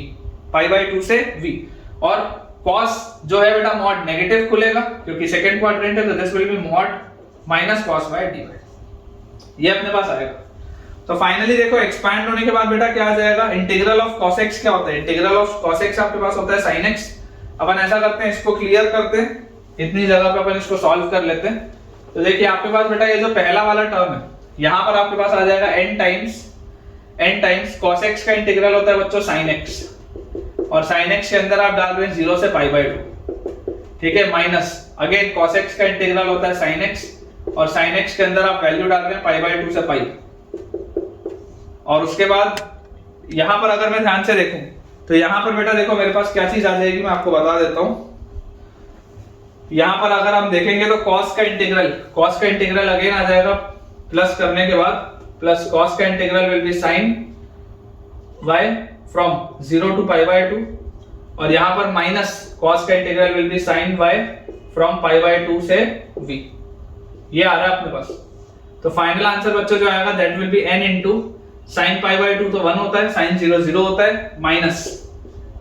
पाई बाय 2 से v, और cos जो है बेटा मॉड नेगेटिव खुलेगा क्योंकि सेकंड क्वाड्रेंट है, तो this will B mod minus cos y dy, ये अपने पास आएगा। तो फाइनली देखो एक्सपैंड होने के बाद बेटा क्या आ जाएगा, इंटीग्रल ऑफ cos x क्या होता है, इंटीग्रल ऑफ cos x आपके पास होता है sin x। अपन ऐसा करते हैं, इसको क्लियर करते हैं, इतनी जगह पे अपन इसको सॉल्व कर लेते हैं। तो देखिए आपके पास बेटा ये जो पहला वाला टर्म है, यहां पर आपके पास आ जाएगा n टाइम्स cos x का इंटीग्रल होता है बच्चों sin x, और sin x के अंदर आप डाल रहे हैं 0 से पाई बाय 2, ठीक है, माइनस अगेन cos x का इंटीग्रल होता है sin x, और sin x के अंदर आप वैल्यू डाल रहे हैं पाई बाय 2 से पाई, और उसके बाद यहां पर अगर मैं ध्यान से देखूं तो यहां पर बेटा देखो मेरे पास क्या चीज आ जाएगी, मैं आपको बता देता हूं। यहां पर अगर हम देखेंगे तो cos का इंटीग्रल अगेन आ जाएगा प्लस करने के बाद, प्लस cos का integral will be sin y from 0 to pi by 2, और यहां पर माइनस cos का integral will be sin y from pi by 2 से v, ये आ रहा है अपने पास। तो फाइनल आंसर बच्चों जो आएगा that will B n into sin pi by 2 तो 1 होता है, sin 0 0 होता है, माइनस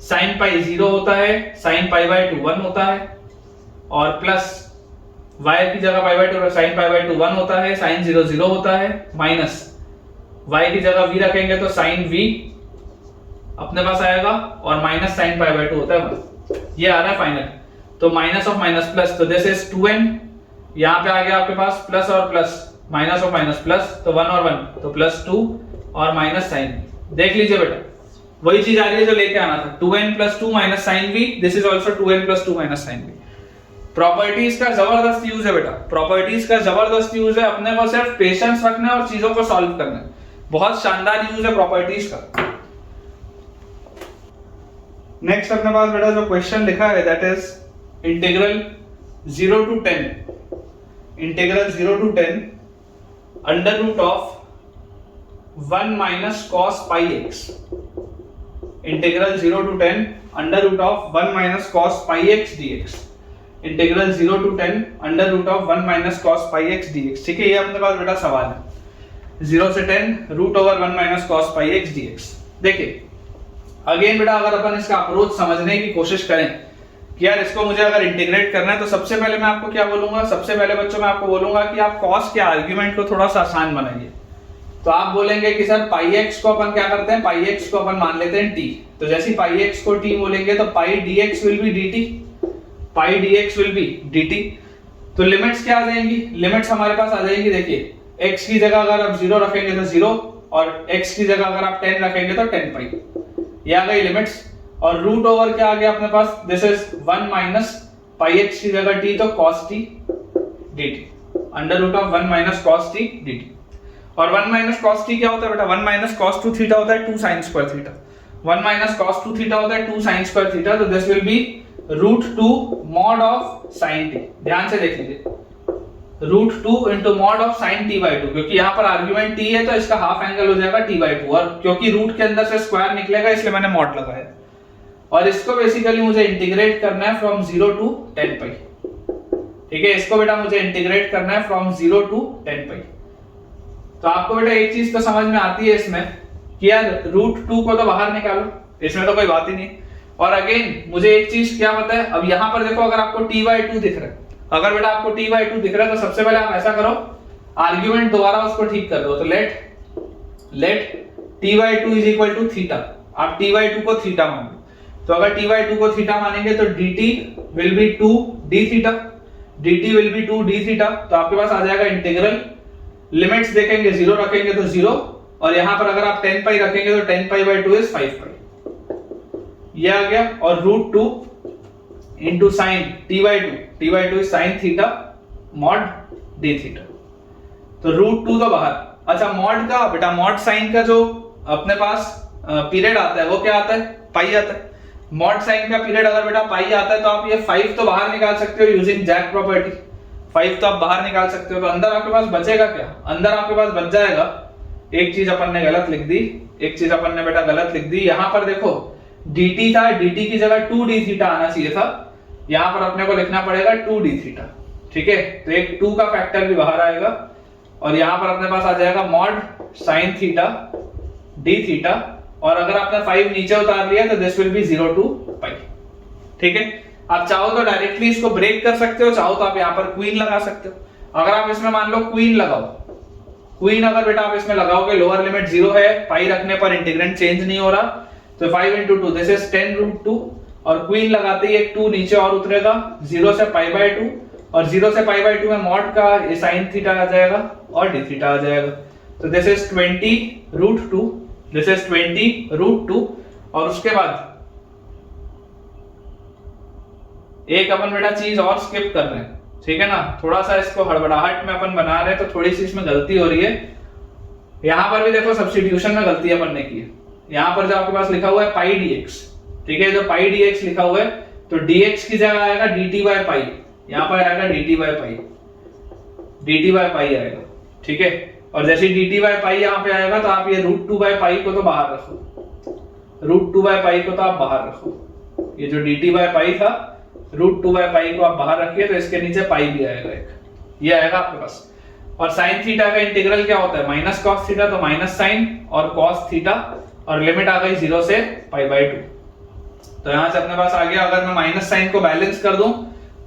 sin पाई 0 होता है, sin पाई बाय 2 1 होता है, और प्लस y की जगह पाई बाय 2 और sin पाई बाय 2 1 होता है, sin 0 0 होता है, माइनस y की जगह v रखेंगे तो sin v अपने पास आएगा, और माइनस sin पाई बाय 2 होता है 1, ये आ रहा है फाइनल। तो माइनस ऑफ माइनस प्लस, तो दिस इज 2n, यहाँ पे आ गया आपके पास प्लस और plus, minus of minus plus, तो 1 और 1 तो प्लस 2 और माइनस sin, देख लीजिए बेटा वही चीज आ रही है जो लेके आना था, 2n plus 2 minus sin v, this is also 2n plus 2 minus sin v। Properties का जबरदस्त यूज है बेटा, प्रॉपर्टीज का जबरदस्त यूज है, अपने को सिर्फ पेशेंस रखना है और चीजों को सॉल्व करना है, बहुत शानदार यूज है प्रॉपर्टीज का। नेक्स्ट अपने पास बेटा जो क्वेश्चन लिखा है that is integral 0 to 10 under root of 1 minus cos pi x, integral 0 to 10 under root of 1 minus cos pi x dx, integral 0 to 10 under root of 1 minus cos pi x dx, ठीक है, ये अपने पास बेटा सवाल है 0 से 10 root over 1 minus cos pi x dx। देखिए again बेटा अगर अपन इसका अप्रोच समझने की कोशिश करें कि यार इसको मुझे अगर इंटीग्रेट करना है, तो सबसे पहले मैं आपको क्या बोलूंगा, सबसे पहले बच्चों मैं आपको बोलूंगा कि आप cos के आर्ग्यूमेंट को थोड़ा सा आसान बनाइए। तो आप बोलेंगे कि सर पाई x को अपन क्या करते हैं, पाई x को अपन मान लेते हैं t, तो जैसे पाई x को t बोलेंगे तो पाई dx will be dt, pi dx will be dt। तो लिमिट्स क्या आ जाएंगी, लिमिट्स हमारे पास आ जाएंगी, देखिए x की जगह अगर आप 0 रखेंगे तो 0, और x की जगह अगर आप 10 रखेंगे तो 10 पाई, ये आ गई लिमिट्स। और रूट ओवर क्या आ गया अपने पास, this is 1 minus pi x की जगह t तो cos t dt, under root of 1 minus cos t dt। और 1 माइनस cos t क्या होता है बेटा, 1 माइनस cos 2 थीटा होता है 2 sin square theta, 1 minus cos 2 theta होता है 2 sin स्क्वायर थीटा, तो this will be root 2 mod of sin t। ध्यान से देख लीजिए, root 2 into mod of sin t by 2, क्योंकि यहाँ पर आर्ग्यूमेंट t है तो इसका हाफ एंगल हो जाएगा t बाई 2, और क्योंकि रूट के अंदर से स्क्वायर निकलेगा इसलिए मैंने मॉड लगाया। और इसको बेसिकली मुझे इंटीग्रेट करना है फ्रॉम 0 टू 10 पाई, ठीक है, इसको बेटा मुझे इंटीग्रेट करना है फ्रॉम 0 टू 10 पाई। तो आपको बेटा एक चीज तो समझ में आती है इसमें कि यार रूट 2 को तो बाहर निकालो, इसमें तो कोई बात ही नहीं। और अगेन मुझे एक चीज क्या पता है, अब यहाँ पर देखो अगर आपको t बाई 2 दिख रहा है, अगर बेटा आपको t बाई 2 दिख रहा है तो सबसे पहले आप ऐसा करो, आर्ग्यूमेंट दोबारा उसको ठीक कर दो, तो let t by 2 is equal to theta, आप t बाई 2 को थीटा मान लो। तो अगर t बाई 2 को थीटा मानेंगे तो dt will be 2 d theta, dt will be 2 d theta. तो आपके पास आ जाएगा इंटीग्रल, लिमिट्स देखेंगे 0 रखेंगे तो 0, और यहां पर अगर आप 10 पाई रखेंगे तो 10 पाई बाई 2 इज 5 पाई, ये आ गया। और root 2 into sine t by 2 is sine theta mod d theta, तो रूट 2 तो बाहर। अच्छा मॉड का बेटा, मॉड साइन का जो अपने पास पीरियड आता है वो क्या आता है, पाई आता है। मॉड साइन का पीरियड अगर बेटा पाई आता है तो आप ये 5 तो बाहर निकाल सकते हो यूजिंग जैक प्रॉपर्टी, 5 तो आप बाहर निकाल सकते हो। तो अंदर आपके पास बचेगा क्या, अंदर आपके पास बच जाएगा, एक चीज अपन ने गलत लिख दी, एक चीज अपन ने बेटा गलत लिख दी, यहां पर देखो dt था, dt की जगह 2d थीटा आना चाहिए था, यहां पर अपने को लिखना पड़ेगा 2d थीटा। ठीक है, तो एक 2 का फैक्टर भी बाहर आएगा और यहां पर अपने पास आ जाएगा mod sine theta d theta, और अगर आपने 5 नीचे उतार लिया तो दिस विल बी 0 to पाई। ठीक है, आप चाहो तो डायरेक्टली इसको ब्रेक कर सकते हो, चाहो तो आप यहाँ पर क्वीन लगा सकते हो। अगर आप इसमें मान लो क्वीन लगाओ, क्वीन अगर बेटा आप इसमें लगाओगे, लोअर लिमिट 0 है, पाई रखने पर इंटीग्रेंड चेंज नहीं हो रहा, तो 5 into 2 दिस इज 10 root 2, और क्वीन लगाते ही एक 2 नीचे और उतरेगा 0 से पाई बाय 2, और 0 से पाई बाय 2 में मॉड का ये साइन थीटा आ जाएगा और डी थीटा आ जाएगा, तो this is 20 root 2, this is 20 root 2, और उसके बाद एक अपन बेटा चीज और स्किप कर रहे हैं। ठीक है ना, थोड़ा सा इसको हड़बड़ाहट में अपन बना रहे हैं, तो थोड़ी सी इसमें गलती हो रही है। यहां पर भी देखो सब्स्टिट्यूशन में गलती अपन ने की है। यहां पर जो आपके पास लिखा हुआ है पाई dx, ठीक है, जो पाई dx लिखा हुआ है, तो dx की जगह आएगा dt बाय पाई, यहां पर आएगा dt by pi, dt by pi आएगा। ठीक है, और जैसे dt बाय पाई यहां पे आएगा, तो आप ये √2 बाय पाई को तो बाहर रखो, √2 बाय पाई को तो आप बाहर रखो, ये जो dt बाय पाई था √2 बाय पाई को आप बाहर रखिए, तो इसके नीचे पाई भी आएगा एक, ये आएगा आपके पास। और साइन थीटा का इंटीग्रल क्या होता है, माइनस कॉस थीटा, तो माइनस साइन और कॉस थीटा, और लिमिट आ गई 0 से पाई बाय 2। तो यहां से अपने पास आ गया, अगर मैं माइनस साइन को बैलेंस कर दूं,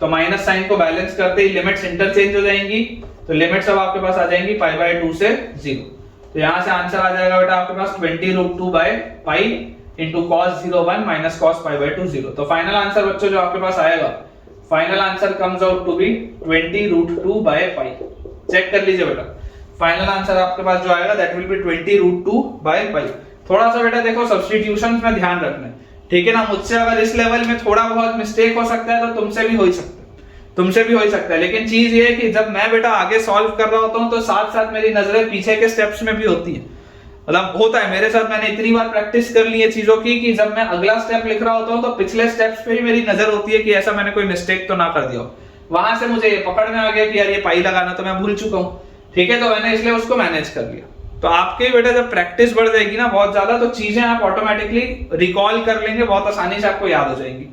तो माइनस साइन को बैलेंस करते ही लिमिट्स इंटरचेंज हो जाएंगी, तो लिमिट्स अब आपके पास आ जाएंगी पाई बाय 2 से 0। तो यहां से आंसर आ जाएगा बेटा आपके पास 20 √2 by pi into cos 0 1 minus cos pi by 2 0। तो फाइनल आंसर बच्चों जो आपके पास आएगा, final answer comes out to be 20 √2 by pi. Check कर लीजिए बेटा, फाइनल आंसर आपके पास जो आएगा that will be 20 √2 by pi. थोड़ा सा बेटा देखो सब्स्टिट्यूशंस में ध्यान रखना है, ठीक है ना, मुझसे अगर इस लेवल में थोड़ा बहुत मिस्टेक हो सकता है, तो तुमसे भी हो सकता है, लेकिन चीज ये है कि जब मैं बेटा आगे सॉल्व कर रहा होता हूं, तो साथ साथ मेरी नजरें पीछे के स्टेप्स में भी होती है। मतलब होता है मेरे साथ, मैंने इतनी बार प्रैक्टिस कर ली है चीजों की कि जब मैं अगला स्टेप लिख रहा होता हूं, तो पिछले स्टेप्स पे ही मेरी नजर होती है कि ऐसा मैंने कोई मिस्टेक तो ना कर दिया हो। वहां से मुझे पकड़ में आ गया कि यार ये पाई लगाना तो मैं भूल चुका हूं, ठीक है, तो मैंने इसलिए उसको मैनेज कर लिया। तो आपके बेटा जब प्रैक्टिस बढ़ जाएगी ना बहुत ज्यादा, तो चीजें आप ऑटोमेटिकली रिकॉल कर लेंगे, बहुत आसानी से आपको याद हो जाएंगी।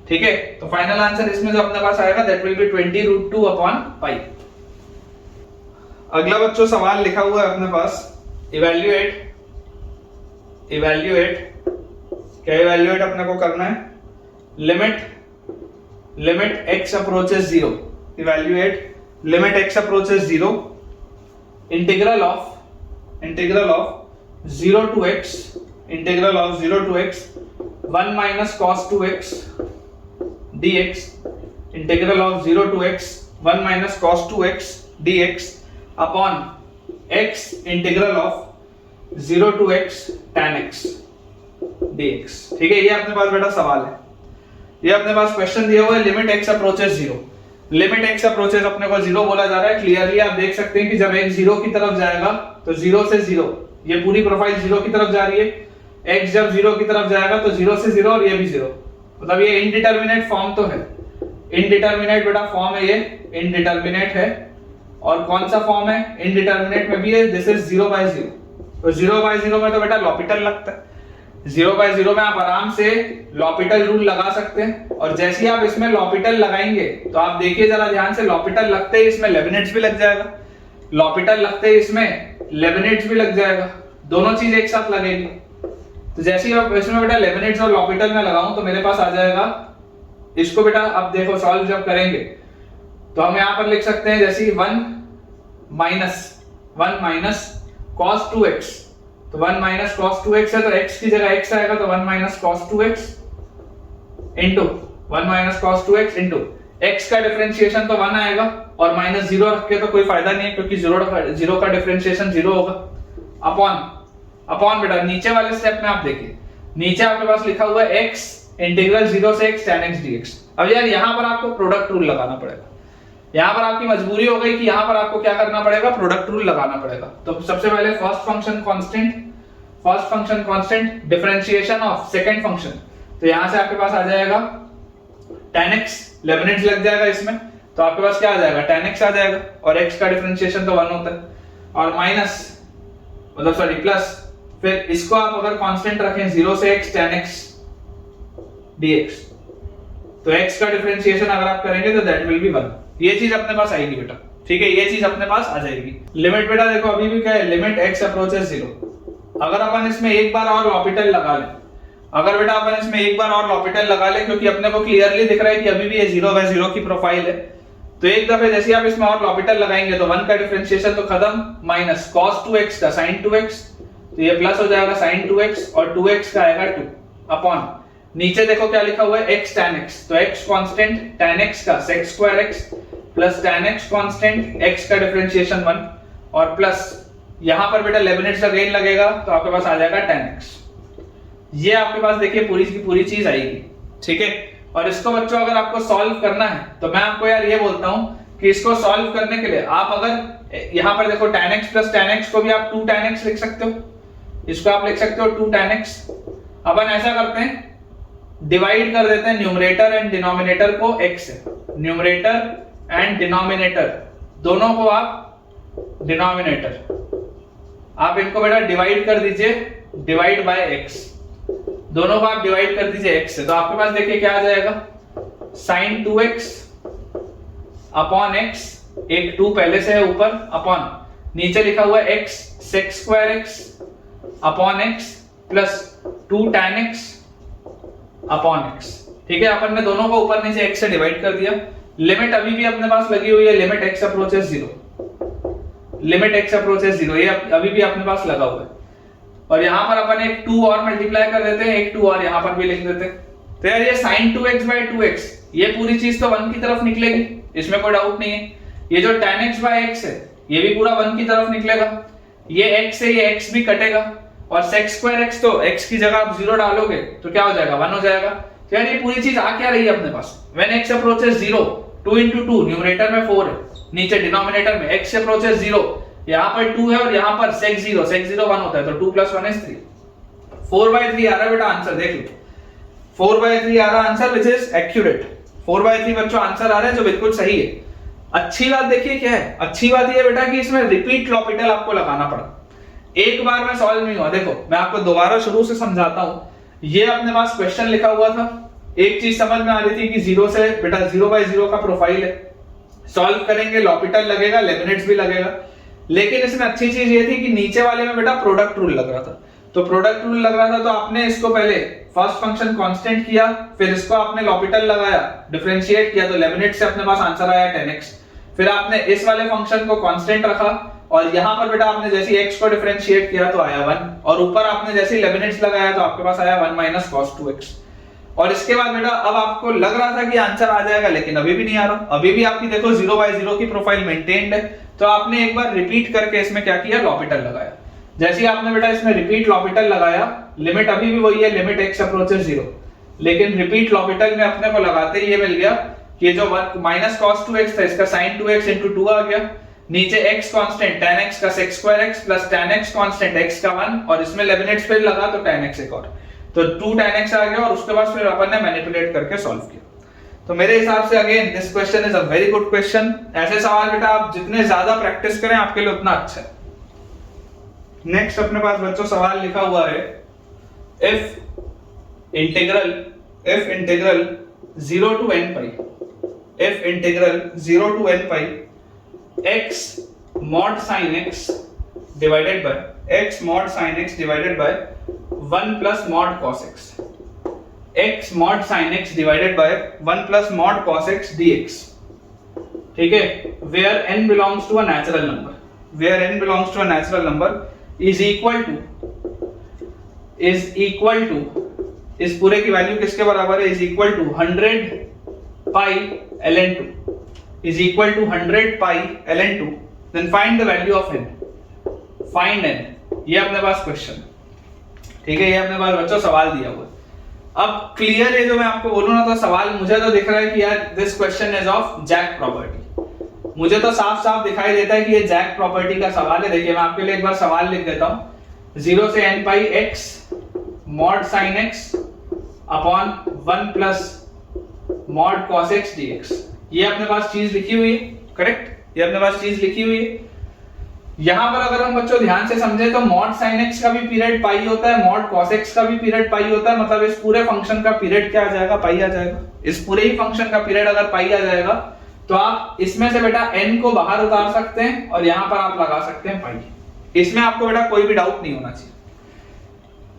ठीक है, तो फाइनल आंसर इसमें जो अपने पास आएगा that will be 20 √2 upon pi. अगला बच्चों सवाल लिखा हुआ है अपने पास, इवैल्यूएट क्या इवैल्यूएट अपने को करना है, limit x approaches 0, evaluate limit x approaches 0, integral of 0 to x 1 minus cos 2x dx, integral of 0 to x 1 minus cos 2x dx upon x integral of 0 to x tan x dx। ठीक है, ये अपने पास बेटा सवाल है, ये अपने पास question दिया हुआ है, limit x approaches 0, limit x approaches अपने को 0 बोला जा रहा है। क्लियरली आप देख सकते हैं कि जब x 0 की तरफ जाएगा, तो 0 से 0, ये पूरी प्रोफाइल 0 की तरफ जा रही है, x जब 0 की तरफ जाएगा तो 0 से 0 और ये भी 0, मतलब ये इनडिटरमिनेट फॉर्म तो है, इनडिटरमिनेट बेटा फॉर्म है, ये इनडिटरमिनेट है। और कौन सा फॉर्म है, इनडिटरमिनेट में भी है, दिस इज 0/0, तो 0/0 में तो बेटा लॉपिटल लगता है, 0/0 में आप आराम से लॉपिटल रूल लगा सकते हैं। और जैसे ही आप इसमें लॉपिटल लगाएंगे, तो आप देखिए जरा ध्यान से, लॉपिटल लगते ही इसमें लेबनिट्स भी लग जाएगा, लॉपिटल लगते ही इसमें लेबनिट्स भी लग जाएगा, दोनों चीज एक साथ लगेगी। तो जैसे ही आप इसमें बेटा लेबनिट्स और लॉपिटल में लगाऊं, तो मेरे पास आ जाएगा, इसको बेटा अब देखो सॉल्व जब करेंगे, तो हम यहां पर लिख सकते हैं जैसे 1 माइनस cos 2x, तो 1 माइनस cos 2x है, तो x की जगह x आएगा, तो 1 minus cos 2x into 1 minus cos 2x into x का डिफरेंशिएशन तो 1 आएगा, और माइनस 0 रख के तो कोई फायदा नहीं है, क्योंकि 0 का डिफरेंशिएशन 0 होगा, अपॉन बेटा नीचे वाले स्टेप में आप देखिए, नीचे आपके पास लिखा हुआ है x इंटीग्रल 0 से x tan x dx। अब यार यहां पर आपको प्रोडक्ट रूल लगाना पड़ेगा, यहां पर आपकी मजबूरी हो गई कि यहां पर आपको क्या करना पड़ेगा, प्रोडक्ट रूल लगाना पड़ेगा। तो सबसे पहले first function constant differentiation of second function, तो यहां से आपके पास आ जाएगा tan x, लेबनिट्स लग जाएगा इसमें, तो आपके पास क्या आ जाएगा, tan x आ जाएगा, और x का डिफरेंशिएशन तो 1 होता है, और माइनस मतलब सॉरी प्लस, फिर इसको आप अगर कांस्टेंट रखें 0 से x tan x dx। तो x का डिफरेंशिएशन अगर आप करेंगे तो दैट विल बी 1। ये चीज अपने पास आएगी बेटा, ठीक है, ये चीज अपने पास आ जाएगी। लिमिट बेटा देखो अभी भी क्या है, लिमिट x अप्रोचेस 0। अगर अपन इसमें एक बार और लॉपिटल लगा लें, अगर बेटा अपन इसमें एक बार और लॉपिटल लगा लें, क्योंकि अपने को क्लियरली दिख रहा है कि अभी भी ये 0/0 की प्रोफाइल है, तो एक दफे जैसे आप इसमें और लॉपिटल लगाएंगे तो 1 का डिफरेंशिएशन तो खत्म, माइनस cos 2x का sin 2x, तो ये प्लस हो जाएगा sin 2x और 2x का आएगा 2 अपॉन नीचे देखो क्या लिखा हुआ है x tan x, तो x कांस्टेंट tan x का sec square x plus tan x constant x का डिफरेंशिएशन 1 और प्लस यहां पर बेटा लेबनिट्ज का गेन लगेगा तो आपके पास आ जाएगा tan x। ये आपके पास देखिए पूरी की पूरी चीज आएगी, ठीक है। और इसको बच्चों अगर आपको सॉल्व करना है तो मैं आपको यार ये बोलता हूं कि इसको सॉल्व करने के लिए आप अगर यहां पर देखो tan x plus tan x को भी आप 2 tan x लिख सकते हो, इसको आप लिख सकते हो 2 tan x। अपन ऐसा करते हैं, डिवाइड कर देते हैं न्यूमरेटर एंड डिनोमिनेटर को x से, न्यूमरेटर एंड डिनोमिनेटर दोनों को आप डिनोमिनेटर, आप इनको बेटा डिवाइड कर दीजिए डिवाइड बाय x, दोनों को आप डिवाइड कर दीजिए x से, तो आपके पास देखिए क्या आ जाएगा sin 2x अपॉन x, एक 2 पहले से है ऊपर, अपॉन नीचे लिखा हुआ है x sec square x upon x plus 2 tan x upon x, ठीक है। अपन ने दोनों को ऊपर नीचे x से डिवाइड कर दिया। लिमिट अभी भी अपने पास लगी हुई है, limit x approaches 0, limit x approaches 0, ये अभी भी अपने पास लगा हुआ है। और यहां पर अपन एक 2 और मल्टीप्लाई कर देते हैं, एक 2 और यहां पर भी लिख देते हैं। तो यार ये sin 2x by 2x, ये पूरी चीज तो 1 की तरफ निकलेगी, इसमें कोई डाउट नहीं है। ये जो tan x by x है ये भी पूरा 1 की तरफ निकलेगा, ये x से ये x भी कटेगा और sec स्क्वायर x, तो x की जगह आप 0 डालोगे तो क्या हो जाएगा 1 हो जाएगा। तो यार ये पूरी चीज आ क्या रही है अपने पास, when x approaches 0, 2 into 2 numerator में 4 है, नीचे डिनोमिनेटर में x approaches 0, यहाँ पर 2 है और यहाँ पर sec 0 1 होता है, तो 2 + 1 is 3, 4/3 आ रहा है बेटा आंसर, देख लो 4/3 आ रहा है आंसर विच इज एक्यूरेट। 4/3 बच्चों आंसर आ रहा है जो बिल्कुल सही है। अच्छी बात देखिए क्या है, अच्छी बात ये बेटा कि इसमें रिपीट लॉपिटल आपको लगाना पड़ा, एक बार में सॉल्व नहीं हुआ। देखो मैं आपको दोबारा शुरू से समझाता हूं। ये अपने पास क्वेश्चन लिखा हुआ था, एक चीज समझ में आ रही थी कि 0 से बेटा 0/0 का प्रोफाइल है, सॉल्व करेंगे लॉपिटल लगेगा, लेबनिट्ज भी लगेगा। लेकिन इसमें अच्छी चीज ये थी कि नीचे वाले में बेटा प्रोडक्ट रूल लग रहा था, तो प्रोडक्ट रूल लग रहा था तो आपने इसको पहले फर्स्ट फंक्शन कांस्टेंट किया, फिर इसको आपने लॉपिटल लगाया, डिफरेंशिएट किया, तो लेबनिट्ज से अपने पास आंसर आया 10x। फिर आपने इस वाले फंक्शन को कांस्टेंट रखा और यहां पर बेटा आपने जैसे x को डिफरेंशिएट किया तो आया 1, और ऊपर आपने जैसे लेबनिट्ज लगाया तो आपके पास आया 1 - cos 2x। और इसके बाद बेटा अब आपको लग रहा था कि आंसर आ जाएगा, लेकिन अभी भी नहीं आ रहा, अभी भी आपकी देखो 0/0 की प्रोफाइल मेंटेन्ड है। तो आपने एक बार रिपीट करके इसमें क्या किया, लॉपिटल लगाया। जैसे ही आपने बेटा इसमें रिपीट लॉपिटल लगाया, लिमिट अभी भी वही है, लिमिट x अप्रोचेस 0, लेकिन रिपीट लॉपिटल में अपने को लगाते ही ये मिल गया कि जो -cos 2x था इसका sin 2x × 2 आ गया, नीचे x कांस्टेंट tan x का sec square x plus tan x constant x का 1, और इसमें लेबनिट्ज फिर लगा तो tan x एक और, तो 2 tan x आ गया। और उसके बाद फिर अपन ने मैनिपुलेट करके सॉल्व किया। तो मेरे हिसाब से again this question is a very good question. ऐसे सवाल बेटा आप जितने ज्यादा प्रैक्टिस करें आपके लिए उतना अच्छा है। नेक्स्ट अपने पास बच्चों सवाल लिखा हुआ है, if integral 0 to n pi, if integral 0 to n pi x mod sin x divided by 1 plus mod cos x, x mod sin x divided by 1 plus mod cos x dx, ठीक है, where n belongs to a natural number, where n belongs to a natural number is equal to इस पूरे की value किसके बराबर है, is equal to 100 pi ln 2, is equal to 100 pi ln 2, then find the value of n, find n। ये अपने पास question, ठीक है, ये अपने पास बच्चों सवाल दिया हुआ है। अब क्लियर है जो मैं आपको बोलूं ना, तो सवाल मुझे तो दिख रहा है कि यार this question is of jack property, मुझे तो साफ साफ दिखाई देता है कि ये जैक प्रॉपर्टी का सवाल है। देखिए मैं आपके लिए एक बार सवाल लिख देता हूं, 0 से n pi x mod sin x upon 1 plus mod cos x dx, ये अपने पास चीज लिखी हुई है, करेक्ट, ये अपने पास चीज लिखी हुई है। यहाँ पर अगर हम बच्चों ध्यान से समझे तो मॉड साइन एक्स का भी पीरियड पाई होता है, मॉड कॉस एक्स का भी पीरियड पाई होता है, मतलब इस पूरे फंक्शन का पीरियड क्या आ जाएगा, पाई आ जाएगा। इस पूरे ही फंक्शन का पीरियड अगर पाई आ जाएगा तो आप इसमें से बेटा n को बाहर उतार सकते हैं और यहाँ पर आप लगा सकते हैं पाई। इसमें आपको बेटा कोई भी डाउट नहीं होना चाहिए।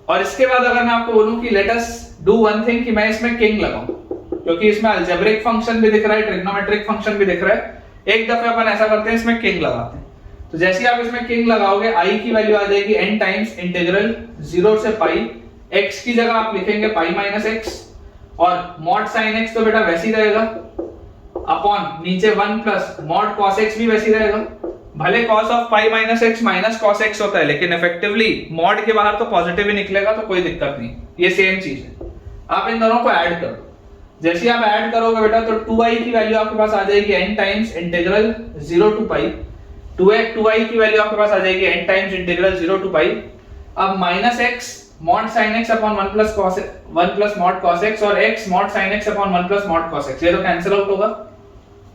और इसके बाद अगर मैं आपको बोलूं कि let us do one thing, कि मैं इसमें किंग लगाऊं, क्योंकि इसमें अलजेब्रिक फंक्शन भी दिख रहा है, ट्रिग्नोमेट्रिक फंक्शन भी दिख रहा है। एक दफे अपन ऐसा करते हैं, इसमें किंग लगाते हैं। तो जैसे ही आप इसमें किंग लगाओगे i की वैल्यू आ जाएगी n टाइम्स इंटीग्रल 0 से पाई, x की जगह आप लिखेंगे पाई माइनस x, और मॉड साइन x तो बेटा वैसे ही रहेगा अपॉन नीचे 1 प्लस मॉड कॉस x भी वैसे ही रहेगा। भले cos of pi minus x minus cos x होता है, लेकिन इफेक्टिवली मॉड के बाहर तो पॉजिटिव ही निकलेगा, तो कोई दिक्कत नहीं, ये सेम चीज है। आप इन दोनों को ऐड करो, जैसे ही आप ऐड करोगे बेटा तो 2i की वैल्यू आपके पास आ जाएगी n times integral 0 to pi, 2i की वैल्यू आपके पास आ जाएगी n times integral 0 to pi. अब minus x mod sine x upon 1 plus mod cos x और x mod sine x upon 1 plus mod cos x, ये तो cancel out होगा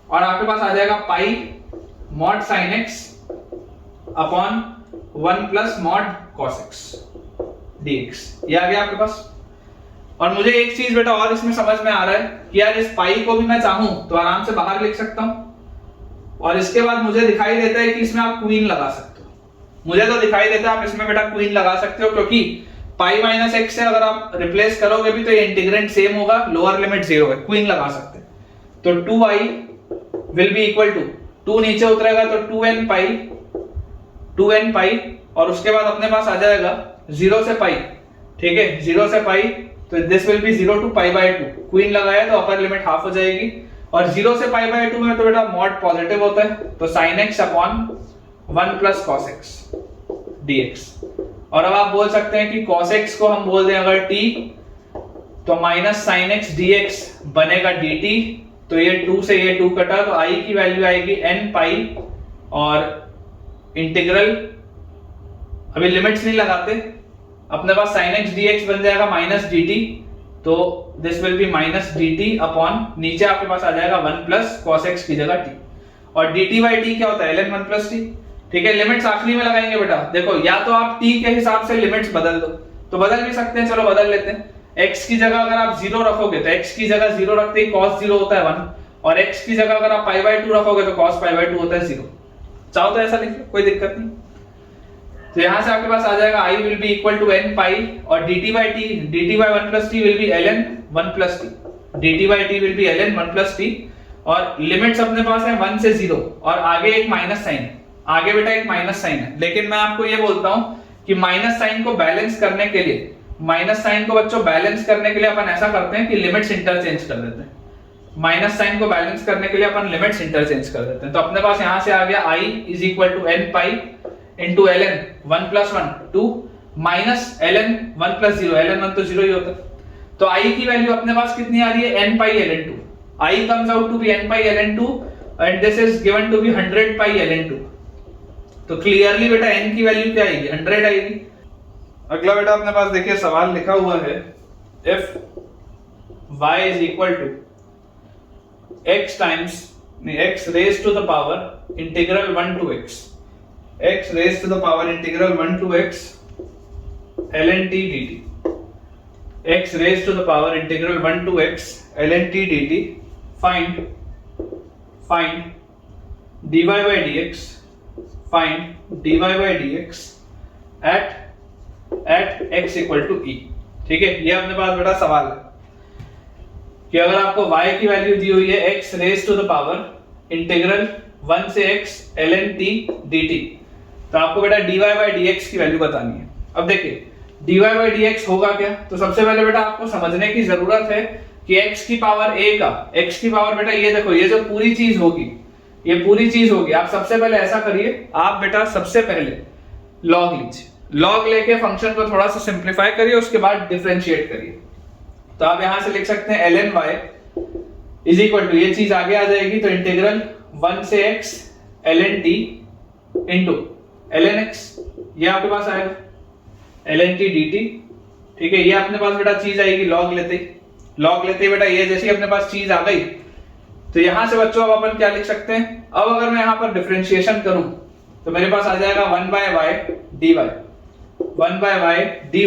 और आपके पास आ जाएगा pi mod sine x upon 1 plus mod cos x dx, ये आ गया आपके पास। और मुझे एक चीज बेटा और इसमें समझ में आ रहा है कि यार इस पाई को भी मैं चाहूं तो आराम से बाहर लिख सकता हूं, और इसके बाद मुझे दिखाई देता है कि इसमें आप क्वीन लगा सकते हो। मुझे तो दिखाई देता है आप इसमें बेटा क्वीन लगा सकते हो, क्योंकि पाई माइनस x से अगर आप रिप्लेस करोगे भी तो ये इंटीग्रेंड सेम होगा, लोअर लिमिट 0 है, क्वीन लगा सकते हैं। तो 2i will be equal to 2 नीचे उतरेगा तो 2n पाई और उसके बाद अपने पास आ जाएगा 0 से पाई, ठीक है, 0 से पाई, तो this will be 0 to pi by 2, queen लगाया तो अपर लिमिट हाफ हो जाएगी, और 0 से पाई बाय 2 में तो बेटा मॉड पॉजिटिव होता है, तो sin x upon 1 plus cos x dx। और अब आप बोल सकते हैं कि cos x को हम बोल दें अगर t, तो माइनस sin x dx बनेगा dt, तो ये 2 से ये 2 कटा, तो i की वैल्यू आएगी n पाई और इंटीग्रल, अभी लिमिट्स नहीं लगाते, अपने पास sin x dx बन जाएगा माइनस dt, तो this will B minus dt upon नीचे आपके पास आ जाएगा 1 प्लस cos x की जगह t, और dt बाई t क्या होता है ln 1 प्लस t, ठीक है। लिमिट्स आखिरी में लगाएंगे बेटा, देखो या तो आप t के हिसाब से लिमिट्स बदल दो, तो बदल भी सकते हैं, चलो बदल लेते हैं। x की जगह अगर आप 0 रखोगे तो x की जगह 0 रखते ही cos 0 होता है 1, और x की जगह अगर आप पाई बाय 2 रखोगे तो cos पाई बाय 2 होता है 0। चाहो तो ऐसा लिख लो, कोई दिक्कत नहीं। तो यहां से आपके पास आ जाएगा i will be equal to n pi और dt by 1 plus t will be ln 1 plus t, dt by t will be ln 1 plus t, और लिमिट्स अपने पास है 1 से 0 और आगे एक माइनस साइन है, आगे बेटा एक माइनस साइन है। लेकिन मैं आपको ये बोलता हूं कि माइनस साइन को बैलेंस करने के लिए, माइनस साइन को बच्चों बैलेंस करने के लिए अपन ऐसा करते हैं कि लिमिट्स इंटरचेंज कर देते हैं। माइनस साइन को बैलेंस करने के लिए अपन लिमिट्स इंटरचेंज कर देते हैं, तो अपने पास यहां से आ गया i is equal to n pi into ln 1 plus 1 2 minus ln 1 plus 0, ln 1 तो 0 ही होता है। तो i की वैल्यू अपने पास कितनी आ रही है, n pi ln 2, i comes out to be n pi ln 2 and this is given to be 100 pi ln 2। तो क्लियरली बेटा n की वैल्यू क्या आएगी, 100 आएगी। अगला बेटा अपने पास देखिए सवाल लिखा हुआ है, if y is equal to x times x raised to the power integral 1 to x raised to the power integral 1 to x ln t dt, x raised to the power integral 1 to x ln t dt, find dy by dx, find dy by dx at x equal to e। ठीक है, ये अपने पास बेटा सवाल है कि अगर आपको y की वैल्यू दी हुई है x raise to the power integral 1 से x ln t dt, तो आपको बेटा dy by dx की वैल्यू बतानी है। अब देखिए dy by dx होगा क्या, तो सबसे पहले बेटा आपको समझने की जरूरत है कि x की पावर a का, x की पावर बेटा ये देखो, ये जो पूरी चीज होगी, ये पूरी चीज होगी। आप सबसे पहले ऐसा करिए, आप बेटा सबसे पहले log लीजिए, log लेके फंक्शन को थोड़ा सा सिंप्लीफाई करिए, उसके बाद डिफरेंशिएट करिए। तो आप यहां से लिख सकते हैं ln y is equal to, ये चीज आगे आ जाएगी तो इंटीग्रल 1 से x ln t into ln x, ये आपके पास आएगा ln t dt। ठीक है, ये अपने पास बेटा चीज आएगी log लेते बेटा, ये जैसी अपने पास चीज आ गई तो यहां से बच्चों अब अपन क्या लिख सकते हैं। अब अगर मैं यहां पर डिफरेंशिएशन करूं तो मेरे पास आ जाएगा 1/y dy, 1/y dy